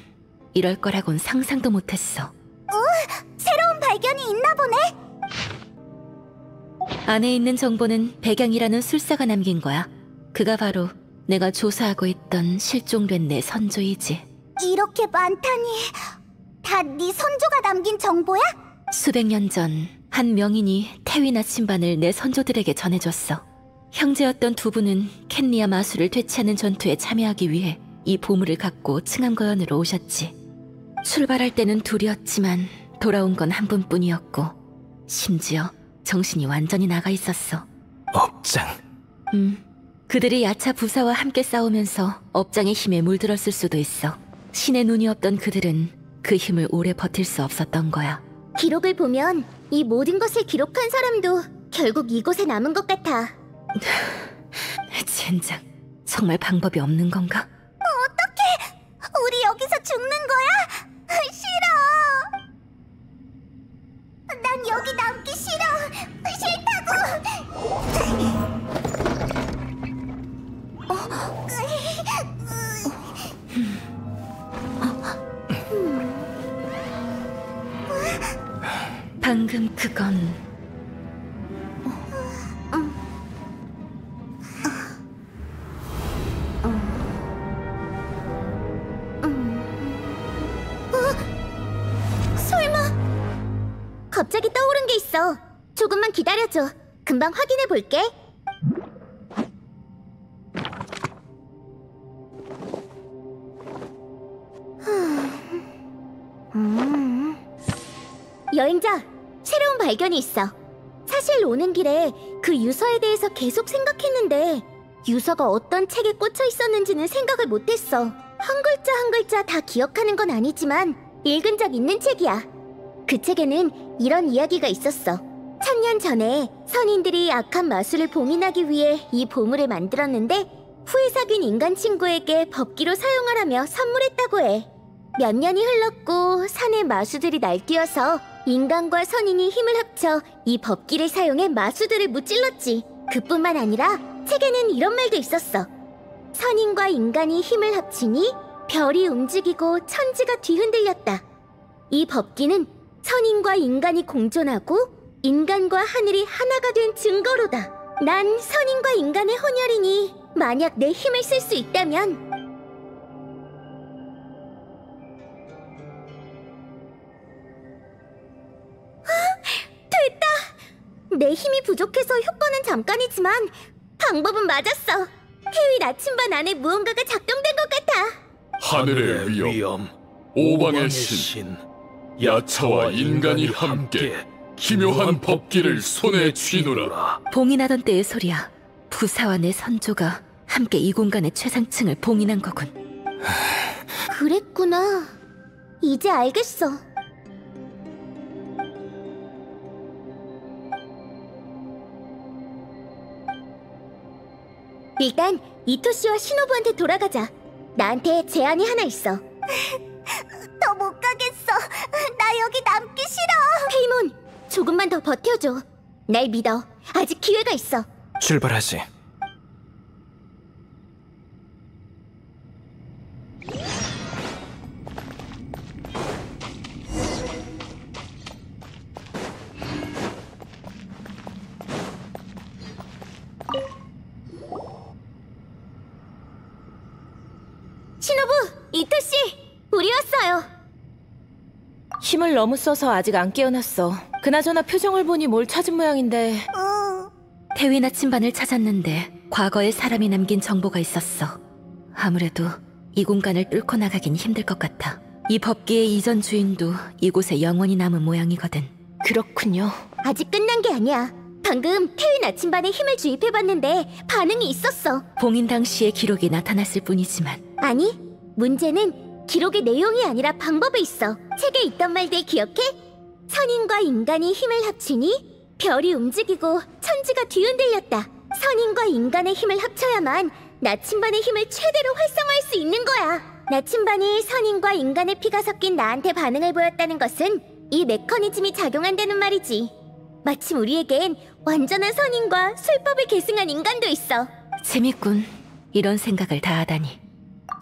이럴 거라곤 상상도 못했어. 새로운 발견이 있나 보네? 안에 있는 정보는 백양이라는 술사가 남긴 거야. 그가 바로 내가 조사하고 있던 실종된 내 선조이지. 이렇게 많다니... 다 네 선조가 남긴 정보야? 수백 년 전 한 명인이 태위 나침반을 내 선조들에게 전해줬어. 형제였던 두 분은 캔리아 마술을 되찾는 전투에 참여하기 위해 이 보물을 갖고 층암거연으로 오셨지. 출발할 때는 둘이었지만 돌아온 건 한 분뿐이었고 심지어 정신이 완전히 나가 있었어. 업장. 그들이 야차 부사와 함께 싸우면서 업장의 힘에 물들었을 수도 있어. 신의 눈이 없던 그들은 그 힘을 오래 버틸 수 없었던 거야. 기록을 보면 이 모든 것을 기록한 사람도 결국 이곳에 남은 것 같아. 젠장, 정말 방법이 없는 건가? 어떡해! 우리 여기서 죽는 거야? 싫어! 난 여기 남기 싫어! 방금 그건... 갑자기 떠오른 게 있어. 조금만 기다려줘. 금방 확인해 볼게. 여행자, 새로운 발견이 있어. 사실 오는 길에 그 유서에 대해서 계속 생각했는데 유서가 어떤 책에 꽂혀 있었는지는 생각을 못했어. 한 글자 한 글자 다 기억하는 건 아니지만 읽은 적 있는 책이야. 그 책에는 이런 이야기가 있었어. 1000년 전에 선인들이 악한 마술을 봉인하기 위해 이 보물을 만들었는데 후에 사귄 인간 친구에게 법기로 사용하라며 선물했다고 해. 몇 년이 흘렀고 산의 마수들이 날뛰어서 인간과 선인이 힘을 합쳐 이 법기를 사용해 마수들을 무찔렀지. 그뿐만 아니라 책에는 이런 말도 있었어. 선인과 인간이 힘을 합치니 별이 움직이고 천지가 뒤흔들렸다. 이 법기는 선인과 인간이 공존하고 인간과 하늘이 하나가 된 증거로다. 난 선인과 인간의 혼혈이니 만약 내 힘을 쓸 수 있다면 됐다! 내 힘이 부족해서 효과는 잠깐이지만 방법은 맞았어. 태위 나침반 안에 무언가가 작동된 것 같아. 하늘의 위엄, 오방의 신, 야차와 인간이 함께 기묘한 법기를 손에 쥐노라. 봉인하던 때의 소리야. 부사와 내 선조가 함께 이 공간의 최상층을 봉인한 거군. 그랬구나. 이제 알겠어. 일단 이토 씨와 신호부한테 돌아가자. 나한테 제안이 하나 있어. 더 못 가겠어. 나 여기 남기 싫어. 페이몬, 조금만 더 버텨줘. 날 믿어. 아직 기회가 있어. 출발하지. 신호부, 이토 씨, 우리 왔어요. 힘을 너무 써서 아직 안 깨어났어. 그나저나 표정을 보니 뭘 찾은 모양인데. 태위 나침반을 찾았는데 과거에 사람이 남긴 정보가 있었어. 아무래도 이 공간을 뚫고 나가긴 힘들 것 같아. 이 법기의 이전 주인도 이곳에 영원히 남은 모양이거든. 그렇군요. 아직 끝난 게 아니야. 방금 태위 나침반에 힘을 주입해봤는데 반응이 있었어. 봉인 당시의 기록이 나타났을 뿐이지만 아니, 문제는 기록의 내용이 아니라 방법에 있어. 책에 있던 말들 기억해? 선인과 인간이 힘을 합치니 별이 움직이고 천지가 뒤흔들렸다. 선인과 인간의 힘을 합쳐야만 나침반의 힘을 최대로 활성화할 수 있는 거야. 나침반이 선인과 인간의 피가 섞인 나한테 반응을 보였다는 것은 이 메커니즘이 작용한다는 말이지. 마침 우리에겐 완전한 선인과 술법을 계승한 인간도 있어. 재밌군. 이런 생각을 다 하다니.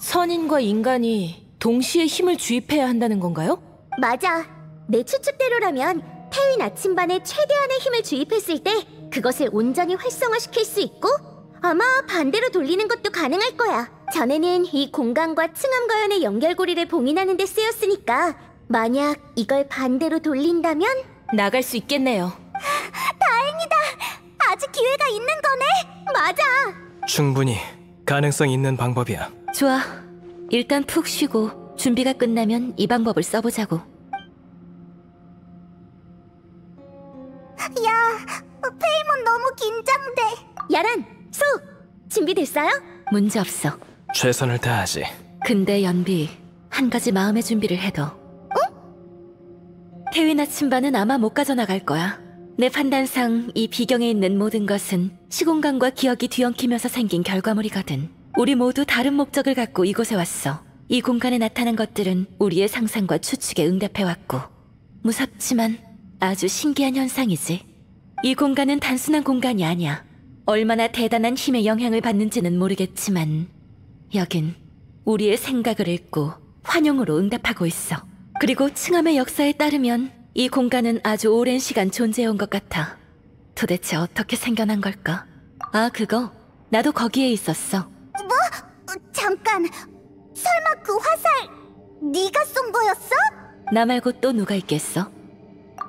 선인과 인간이 동시에 힘을 주입해야 한다는 건가요? 맞아. 내 추측대로라면 태위 나침반에 최대한의 힘을 주입했을 때 그것을 온전히 활성화시킬 수 있고 아마 반대로 돌리는 것도 가능할 거야. 전에는 이 공간과 층암거연의 연결고리를 봉인하는 데 쓰였으니까 만약 이걸 반대로 돌린다면 나갈 수 있겠네요. 다행이다. 아직 기회가 있는 거네. 맞아. 충분히 가능성 있는 방법이야. 좋아. 일단 푹 쉬고 준비가 끝나면 이 방법을 써보자고. 야, 페이몬 너무 긴장돼. 야란, 소! 준비됐어요? 문제없어. 최선을 다하지. 근데 연비, 한 가지 마음의 준비를 해둬. 태위 나침반은 아마 못 가져나갈 거야. 내 판단상 이 비경에 있는 모든 것은 시공간과 기억이 뒤엉키면서 생긴 결과물이거든. 우리 모두 다른 목적을 갖고 이곳에 왔어. 이 공간에 나타난 것들은 우리의 상상과 추측에 응답해왔고 무섭지만 아주 신기한 현상이지. 이 공간은 단순한 공간이 아니야. 얼마나 대단한 힘의 영향을 받는지는 모르겠지만 여긴 우리의 생각을 읽고 환영으로 응답하고 있어. 그리고 층암의 역사에 따르면 이 공간은 아주 오랜 시간 존재해온 것 같아. 도대체 어떻게 생겨난 걸까? 아, 그거 나도 거기에 있었어. 잠깐. 설마 그 화살 네가 쏜 거였어? 나 말고 또 누가 있겠어?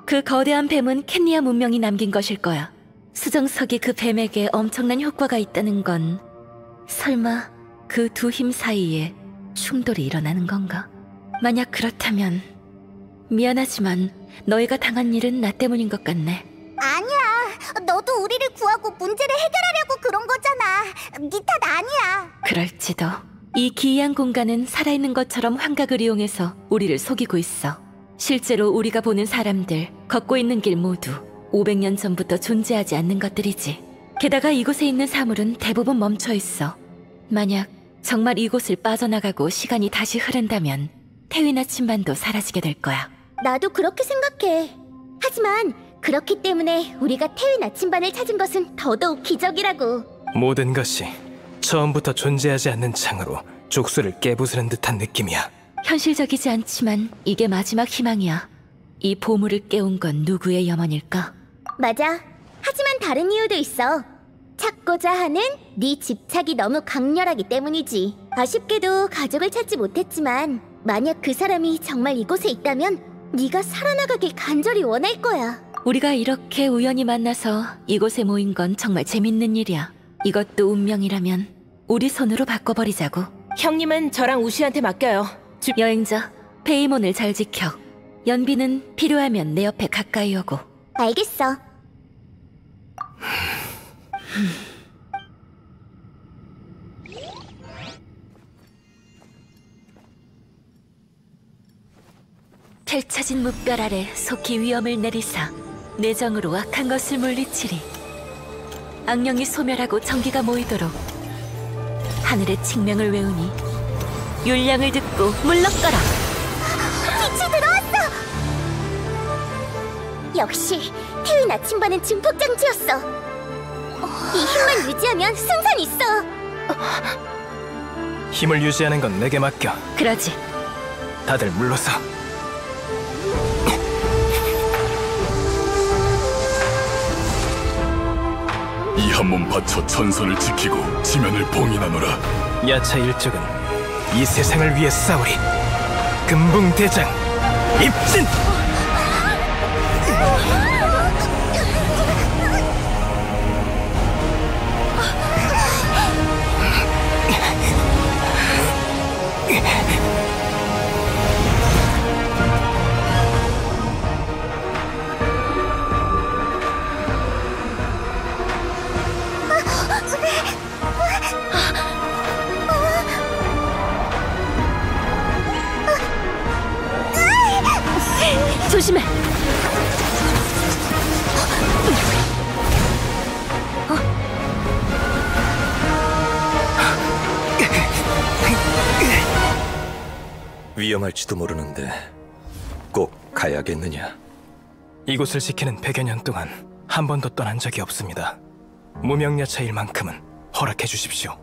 그 거대한 뱀은 캔리아 문명이 남긴 것일 거야. 수정석이 그 뱀에게 엄청난 효과가 있다는 건 설마 그 두 힘 사이에 충돌이 일어나는 건가? 만약 그렇다면 미안하지만 너희가 당한 일은 나 때문인 것 같네. 아니야. 너도 우리를 구하고 문제를 해결하려고 그런 거잖아. 네 탓 아니야. 그럴지도. 이 기이한 공간은 살아있는 것처럼 환각을 이용해서 우리를 속이고 있어. 실제로 우리가 보는 사람들, 걷고 있는 길 모두 500년 전부터 존재하지 않는 것들이지. 게다가 이곳에 있는 사물은 대부분 멈춰 있어. 만약 정말 이곳을 빠져나가고 시간이 다시 흐른다면 태위 나침반도 사라지게 될 거야. 나도 그렇게 생각해. 하지만 그렇기 때문에 우리가 태위 나침반을 찾은 것은 더더욱 기적이라고. 모든 것이 처음부터 존재하지 않는 창으로 족수를 깨부수는 듯한 느낌이야. 현실적이지 않지만 이게 마지막 희망이야. 이 보물을 깨운 건 누구의 염원일까? 맞아. 하지만 다른 이유도 있어. 찾고자 하는 네 집착이 너무 강렬하기 때문이지. 아쉽게도 가족을 찾지 못했지만 만약 그 사람이 정말 이곳에 있다면 네가 살아나가길 간절히 원할 거야. 우리가 이렇게 우연히 만나서 이곳에 모인 건 정말 재밌는 일이야. 이것도 운명이라면 우리 손으로 바꿔버리자고. 형님은 저랑 우시한테 맡겨요. 여행자, 페이몬을 잘 지켜. 연비는 필요하면 내 옆에 가까이 오고. 알겠어. 펼쳐진 무별 아래 속히 위험을 내리사 내정으로 악한 것을 물리치리. 악령이 소멸하고 정기가 모이도록 하늘의 칙명을 외우니 율량을 듣고 물러거라. 빛이 들어왔어! 역시 태의 나침반은 증폭장치였어. 이 힘만 유지하면 승산 있어. 힘을 유지하는 건 내게 맡겨. 그러지. 다들 물러서. 이 한 몸 바쳐 전선을 지키고 지면을 봉인하노라. 야차 일족은 이 세상을 위해 싸우리. 금붕대장 입진! 조심해. 위험할지도 모르는데 꼭 가야겠느냐? 이곳을 지키는 100여 년 동안 한 번도 떠난 적이 없습니다. 무명야차일 만큼은 허락해 주십시오.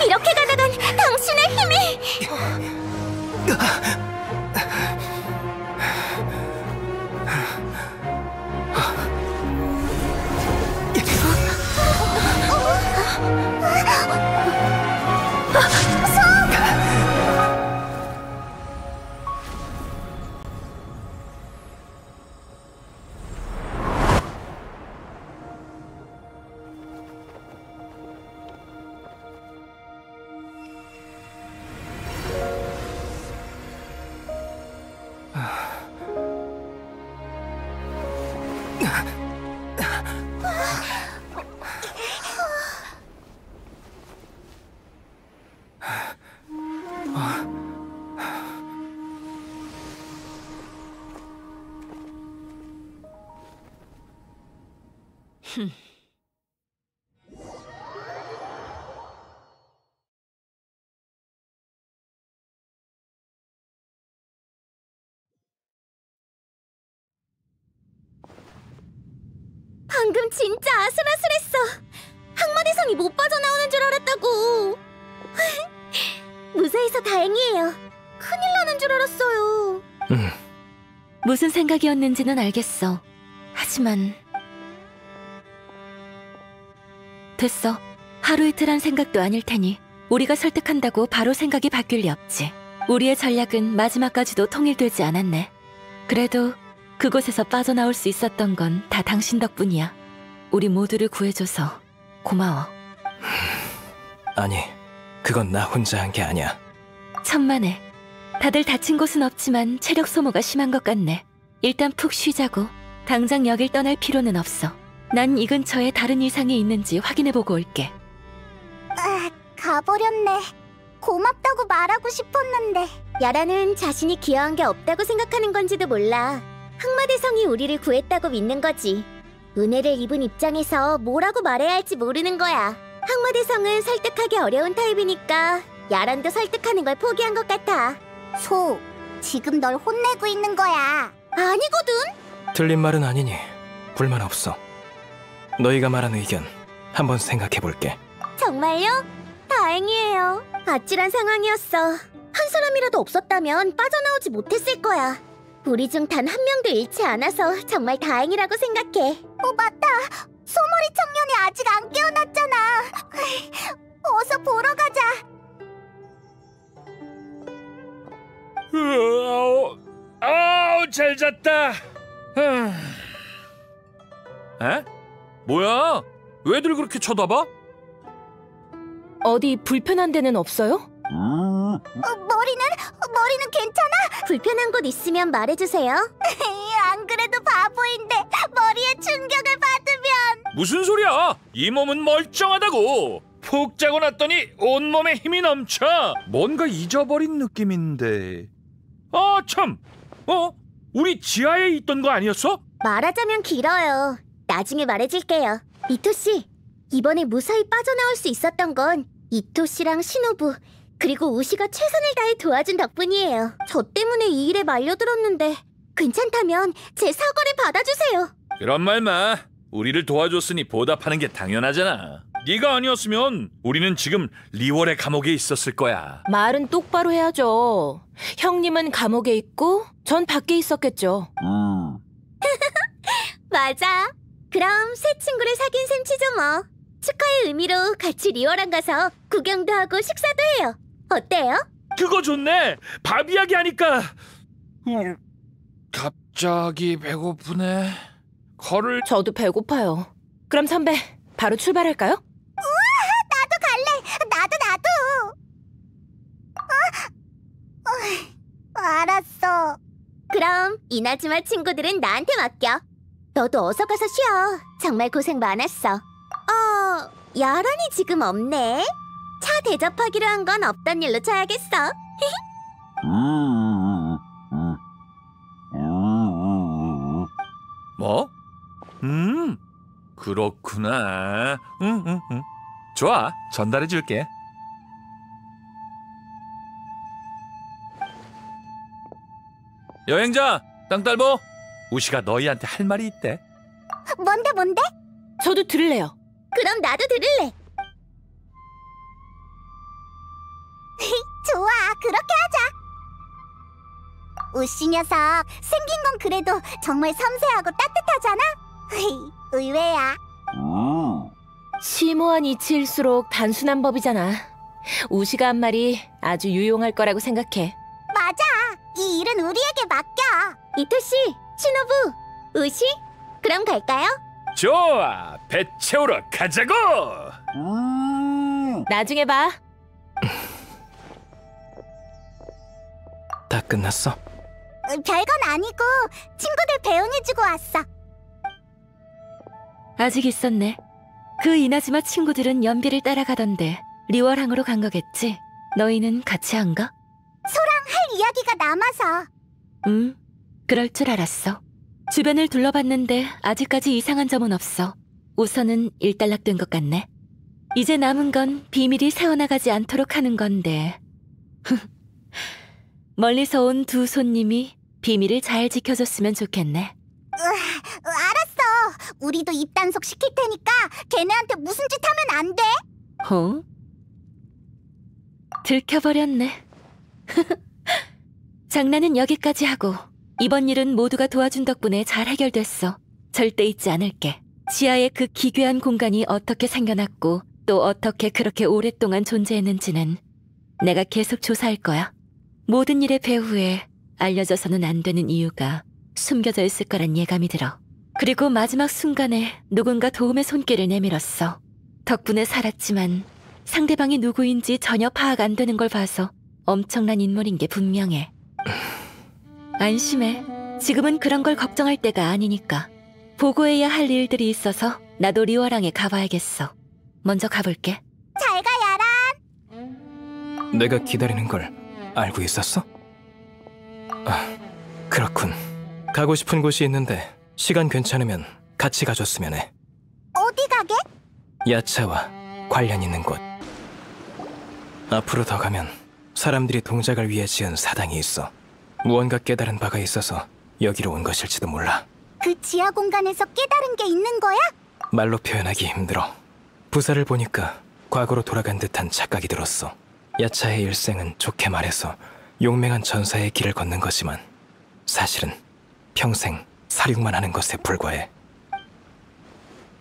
이렇게 가다간 당신의 힘이... 방금 진짜 아슬아슬했어. 항마대성이 못 빠져나오는 줄 알았다고. 무사해서 다행이에요. 큰일 나는 줄 알았어요. 무슨 생각이었는지는 알겠어. 하지만 됐어. 하루 이틀 한 생각도 아닐 테니 우리가 설득한다고 바로 생각이 바뀔 리 없지. 우리의 전략은 마지막까지도 통일되지 않았네. 그래도 그곳에서 빠져나올 수 있었던 건 다 당신 덕분이야. 우리 모두를 구해줘서 고마워. 아니, 그건 나 혼자 한 게 아니야. 천만에. 다들 다친 곳은 없지만 체력 소모가 심한 것 같네. 일단 푹 쉬자고. 당장 여길 떠날 필요는 없어. 난 이 근처에 다른 이상이 있는지 확인해보고 올게. 가버렸네. 고맙다고 말하고 싶었는데. 야라는 자신이 기여한 게 없다고 생각하는 건지도 몰라. 항마대성이 우리를 구했다고 믿는 거지. 은혜를 입은 입장에서 뭐라고 말해야 할지 모르는 거야. 항마대성은 설득하기 어려운 타입이니까 야란도 설득하는 걸 포기한 것 같아. 소, 지금 널 혼내고 있는 거야. 아니거든. 틀린 말은 아니니 불만 없어. 너희가 말한 의견 한번 생각해볼게. 정말요? 다행이에요. 아찔한 상황이었어. 한 사람이라도 없었다면 빠져나오지 못했을 거야. 우리 중 단 한 명도 잃지 않아서 정말 다행이라고 생각해. 맞다. 소머리 청년이 아직 안 깨어났잖아. 어서 보러 가자. 아우, 잘 잤다. 에? 뭐야? 왜들 그렇게 쳐다봐? 어디 불편한 데는 없어요? 머리는 괜찮아? 불편한 곳 있으면 말해주세요. 안 그래도 바보인데 머리에 충격을 받으면. 무슨 소리야? 이 몸은 멀쩡하다고. 푹 자고 났더니 온몸에 힘이 넘쳐. 뭔가 잊어버린 느낌인데. 아, 참. 우리 지하에 있던 거 아니었어? 말하자면 길어요. 나중에 말해줄게요. 이토씨, 이번에 무사히 빠져나올 수 있었던 건 이토씨랑 신호부 그리고 우시가 최선을 다해 도와준 덕분이에요. 저 때문에 이 일에 말려들었는데 괜찮다면 제 사과를 받아주세요. 그런 말 마. 우리를 도와줬으니 보답하는 게 당연하잖아. 네가 아니었으면 우리는 지금 리월의 감옥에 있었을 거야. 말은 똑바로 해야죠. 형님은 감옥에 있고 전 밖에 있었겠죠. 맞아. 그럼 새 친구를 사귄 셈 치죠 뭐. 축하의 의미로 같이 리월항 가서 구경도 하고 식사도 해요. 어때요? 그거 좋네. 밥 이야기 하니까 갑자기 배고프네. 저도 배고파요. 그럼 선배, 바로 출발할까요? 나도 갈래. 나도. 알았어. 그럼 이나즈마 친구들은 나한테 맡겨. 너도 어서 가서 쉬어. 정말 고생 많았어. 야란이 지금 없네. 차 대접하기로 한 건 없던 일로 쳐야겠어. 뭐? 그렇구나. 좋아, 전달해 줄게. 여행자, 땅딸보. 우시가 너희한테 할 말이 있대. 뭔데? 저도 들을래요. 그럼 나도 들을래. 좋아, 그렇게 하자. 우씨 녀석, 생긴 건 그래도 정말 섬세하고 따뜻하잖아? 의외야. 심오한 이치일수록 단순한 법이잖아. 우시가 한 말이 아주 유용할 거라고 생각해. 맞아. 이 일은 우리에게 맡겨. 이토씨, 신호부, 우시, 그럼 갈까요? 좋아, 배 채우러 가자고. 나중에 봐. 다 끝났어? 별건 아니고 친구들 배웅해주고 왔어. 아직 있었네. 그 이나즈마 친구들은 연비를 따라가던데 리월항으로 간 거겠지? 너희는 같이 안 가? 할 이야기가 남아서. 그럴 줄 알았어. 주변을 둘러봤는데 아직까지 이상한 점은 없어. 우선은 일단락된 것 같네. 이제 남은 건 비밀이 새어나가지 않도록 하는 건데. 멀리서 온 두 손님이 비밀을 잘 지켜줬으면 좋겠네. 알았어. 우리도 입단속 시킬 테니까 걔네한테 무슨 짓 하면 안 돼? 들켜버렸네. 장난은 여기까지 하고 이번 일은 모두가 도와준 덕분에 잘 해결됐어. 절대 잊지 않을게. 지하의 그 기괴한 공간이 어떻게 생겨났고 또 어떻게 그렇게 오랫동안 존재했는지는 내가 계속 조사할 거야. 모든 일의 배후에 알려져서는 안 되는 이유가 숨겨져 있을 거란 예감이 들어. 그리고 마지막 순간에 누군가 도움의 손길을 내밀었어. 덕분에 살았지만 상대방이 누구인지 전혀 파악 안 되는 걸 봐서 엄청난 인물인 게 분명해. 안심해. 지금은 그런 걸 걱정할 때가 아니니까. 보고해야 할 일들이 있어서 나도 리워랑에 가봐야겠어. 먼저 가볼게. 잘 가, 야란. 내가 기다리는 걸 알고 있었어? 아, 그렇군. 가고 싶은 곳이 있는데 시간 괜찮으면 같이 가줬으면 해. 어디 가게? 야차와 관련 있는 곳. 앞으로 더 가면 사람들이 동작을 위해 지은 사당이 있어. 무언가 깨달은 바가 있어서 여기로 온 것일지도 몰라. 그 지하 공간에서 깨달은 게 있는 거야? 말로 표현하기 힘들어. 부사를 보니까 과거로 돌아간 듯한 착각이 들었어. 야차의 일생은 좋게 말해서 용맹한 전사의 길을 걷는 거지만 사실은 평생 사륙만 하는 것에 불과해.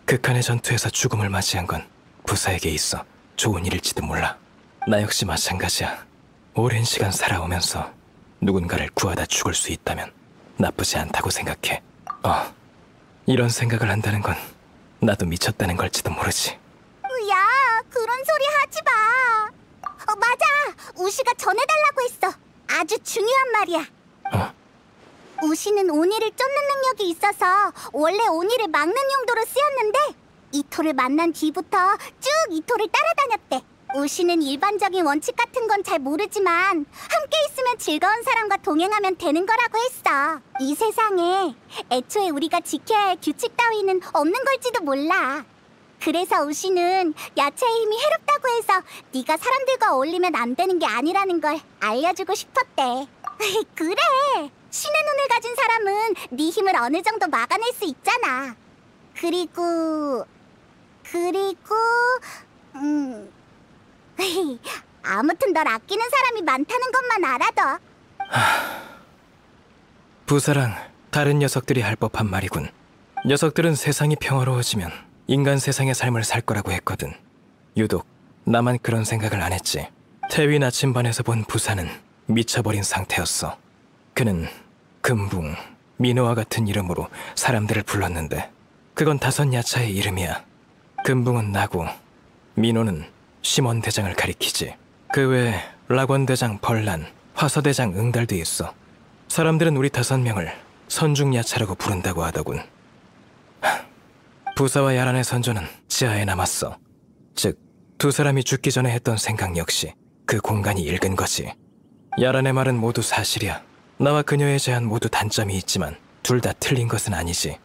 극한의 전투에서 죽음을 맞이한 건 부사에게 있어 좋은 일일지도 몰라. 나 역시 마찬가지야. 오랜 시간 살아오면서 누군가를 구하다 죽을 수 있다면 나쁘지 않다고 생각해. 이런 생각을 한다는 건 나도 미쳤다는 걸지도 모르지. 야, 그런 소리 하지 마. 맞아. 우시가 전해달라고 했어. 아주 중요한 말이야. 우시는 오니를 쫓는 능력이 있어서 원래 오니를 막는 용도로 쓰였는데 이토를 만난 뒤부터 쭉 이토를 따라다녔대. 우시는 일반적인 원칙 같은 건 잘 모르지만 함께 있으면 즐거운 사람과 동행하면 되는 거라고 했어. 이 세상에 애초에 우리가 지켜야 할 규칙 따위는 없는 걸지도 몰라. 그래서 우시는 야채의 힘이 해롭다고 해서 네가 사람들과 어울리면 안 되는 게 아니라는 걸 알려주고 싶었대. 그래, 신의 눈을 가진 사람은 네 힘을 어느 정도 막아낼 수 있잖아. 그리고 아무튼 널 아끼는 사람이 많다는 것만 알아둬. 부사랑 다른 녀석들이 할 법한 말이군. 녀석들은 세상이 평화로워지면 인간 세상의 삶을 살 거라고 했거든. 유독 나만 그런 생각을 안 했지. 태위 나침반에서 본 부사는 미쳐버린 상태였어. 그는 금붕, 민호와 같은 이름으로 사람들을 불렀는데 그건 다섯 야차의 이름이야. 금붕은 나고 민호는 심원 대장을 가리키지. 그 외에 락원 대장 벌란, 화서 대장 응달도 있어. 사람들은 우리 5명을 선중야차라고 부른다고 하더군. 부사와 야란의 선조는 지하에 남았어. 즉, 두 사람이 죽기 전에 했던 생각 역시 그 공간이 읽은 거지. 야란의 말은 모두 사실이야. 나와 그녀의 제안 모두 단점이 있지만 둘 다 틀린 것은 아니지.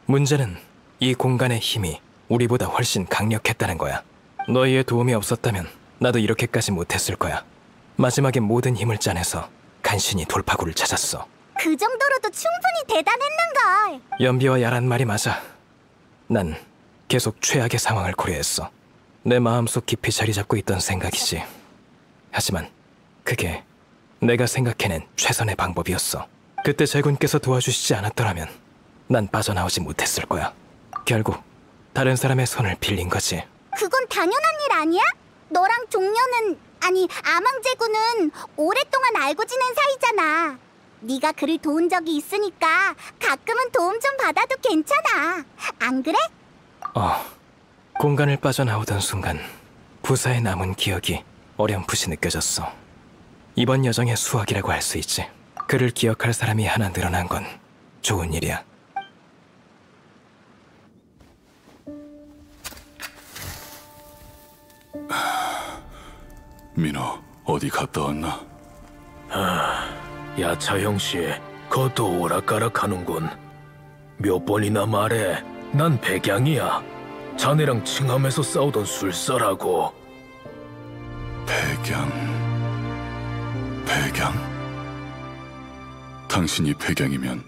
문제는 이 공간의 힘이 우리보다 훨씬 강력했다는 거야. 너희의 도움이 없었다면 나도 이렇게까지 못했을 거야. 마지막에 모든 힘을 짜내서 간신히 돌파구를 찾았어. 그 정도로도 충분히 대단했는걸. 연비와 야란 말이 맞아. 난 계속 최악의 상황을 고려했어. 내 마음속 깊이 자리 잡고 있던 생각이지. 하지만 그게 내가 생각해낸 최선의 방법이었어. 그때 제군께서 도와주시지 않았더라면 난 빠져나오지 못했을 거야. 결국 다른 사람의 손을 빌린 거지. 그건 당연한 일 아니야? 너랑 종려는, 아니 아망제군은 오랫동안 알고 지낸 사이잖아. 네가 그를 도운 적이 있으니까 가끔은 도움 좀 받아도 괜찮아. 안 그래? 공간을 빠져나오던 순간 부사에 남은 기억이 어렴풋이 느껴졌어. 이번 여정의 수확이라고 할 수 있지. 그를 기억할 사람이 하나 늘어난 건 좋은 일이야. 민호, 어디 갔다 왔나? 야차 형씨, 그것도 오락가락하는군. 몇 번이나 말해. 난 백양이야. 자네랑 칭함에서 싸우던 술사라고. 백양? 당신이 백양이면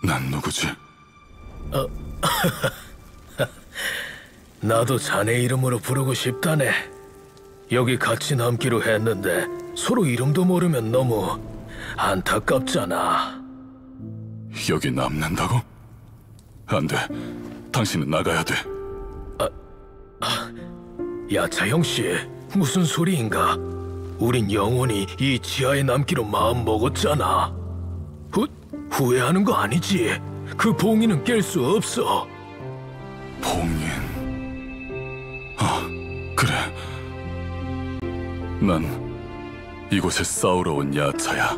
난 누구지? 나도 자네 이름으로 부르고 싶다네. 여기 같이 남기로 했는데 서로 이름도 모르면 너무 안타깝잖아. 여기 남는다고? 안 돼. 당신은 나가야 돼. 야차 형씨, 무슨 소리인가? 우린 영원히 이 지하에 남기로 마음 먹었잖아. 후회하는 거 아니지? 그 봉인은 깰 수 없어. 봉인... 그래. 난 이곳에 싸우러 온 야차야.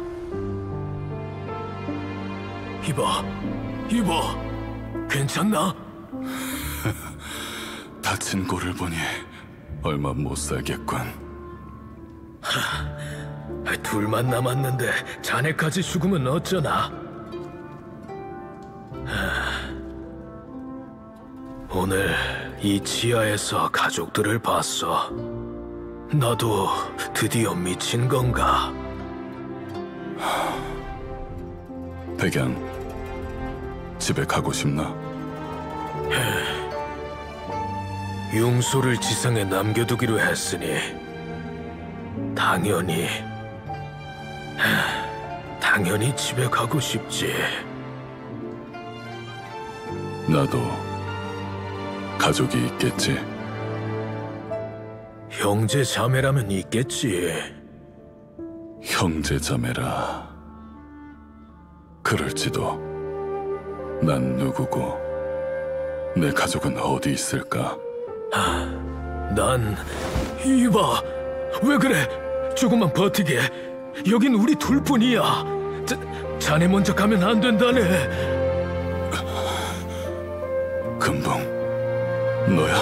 이봐, 괜찮나? 다친 골을 보니 얼마 못 살겠군. 둘만 남았는데 자네까지 죽으면 어쩌나? 오늘 이 지하에서 가족들을 봤어. 나도 드디어 미친 건가? 백양, 집에 가고 싶나? 융소를 지상에 남겨두기로 했으니 당연히 집에 가고 싶지. 나도 가족이 있겠지. 형제 자매라면 있겠지. 형제 자매라. 그럴지도. 난 누구고 내 가족은 어디 있을까? 이봐, 왜 그래? 조금만 버티게. 여긴 우리 둘뿐이야. 자네 먼저 가면 안 된다네. 금붕, 너야?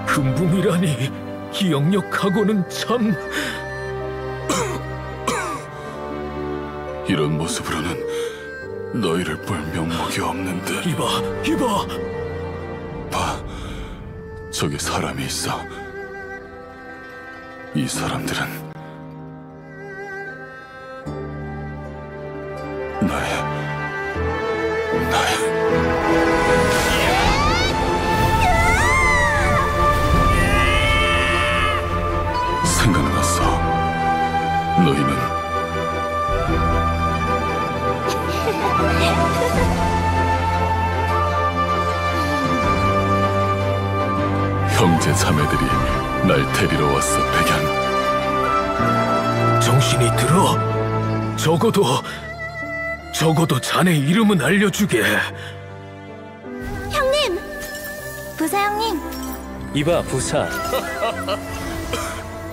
금붕이라니, 기억력하고는 참... 이런 모습으로는 너희를 볼 면목이 없는데. 이봐. 봐, 저기 사람이 있어. 이 사람들은 나의 생각났어. 너희는 형제 자매들이 날 데리러 왔어, 백양. 정신이 들어? 적어도 자네 이름은 알려주게. 형님! 부사 형님! 이봐, 부사.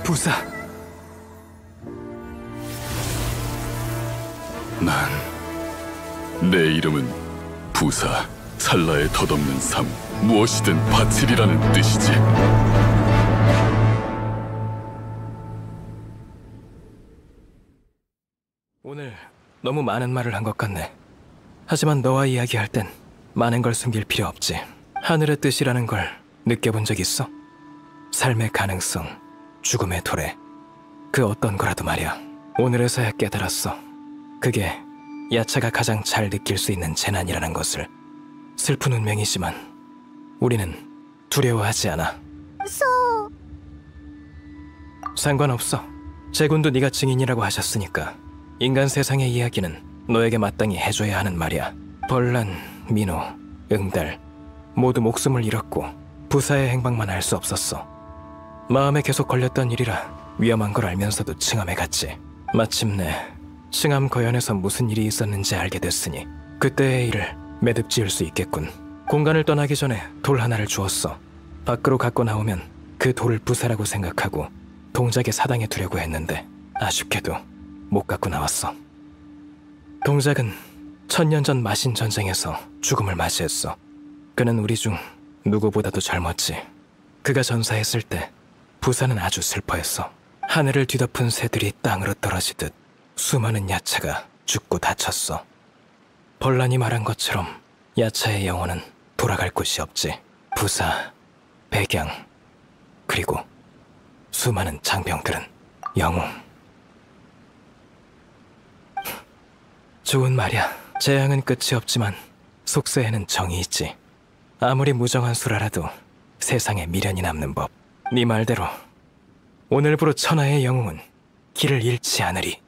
부사. 내 이름은 부사, 찰나에 덧없는 삶, 무엇이든 바치리라는 뜻이지. 오늘 너무 많은 말을 한 것 같네. 하지만 너와 이야기할 땐 많은 걸 숨길 필요 없지. 하늘의 뜻이라는 걸 느껴본 적 있어? 삶의 가능성, 죽음의 도래, 그 어떤 거라도 말이야. 오늘에서야 깨달았어. 그게 야차가 가장 잘 느낄 수 있는 재난이라는 것을. 슬픈 운명이지만 우리는 두려워하지 않아. 무서워. 상관없어. 제군도 네가 증인이라고 하셨으니까. 인간 세상의 이야기는 너에게 마땅히 해줘야 하는 말이야. 벌란, 민호, 응달 모두 목숨을 잃었고 부사의 행방만 알 수 없었어. 마음에 계속 걸렸던 일이라 위험한 걸 알면서도 칭암에 갔지. 마침내 칭암 거연에서 무슨 일이 있었는지 알게 됐으니 그때의 일을 매듭 지을 수 있겠군. 공간을 떠나기 전에 돌 하나를 주었어. 밖으로 갖고 나오면 그 돌을 부사라고 생각하고 동작의 사당에 두려고 했는데 아쉽게도 못 갖고 나왔어. 동작은 1000년 전 마신 전쟁에서 죽음을 맞이했어. 그는 우리 중 누구보다도 젊었지. 그가 전사했을 때 부사는 아주 슬퍼했어. 하늘을 뒤덮은 새들이 땅으로 떨어지듯 수많은 야차가 죽고 다쳤어. 벌란이 말한 것처럼 야차의 영혼은 돌아갈 곳이 없지. 부사, 백양, 그리고 수많은 장병들은 영웅. 좋은 말이야. 재앙은 끝이 없지만 속세에는 정이 있지. 아무리 무정한 수라라도 세상에 미련이 남는 법. 네 말대로 오늘부로 천하의 영웅은 길을 잃지 않으리.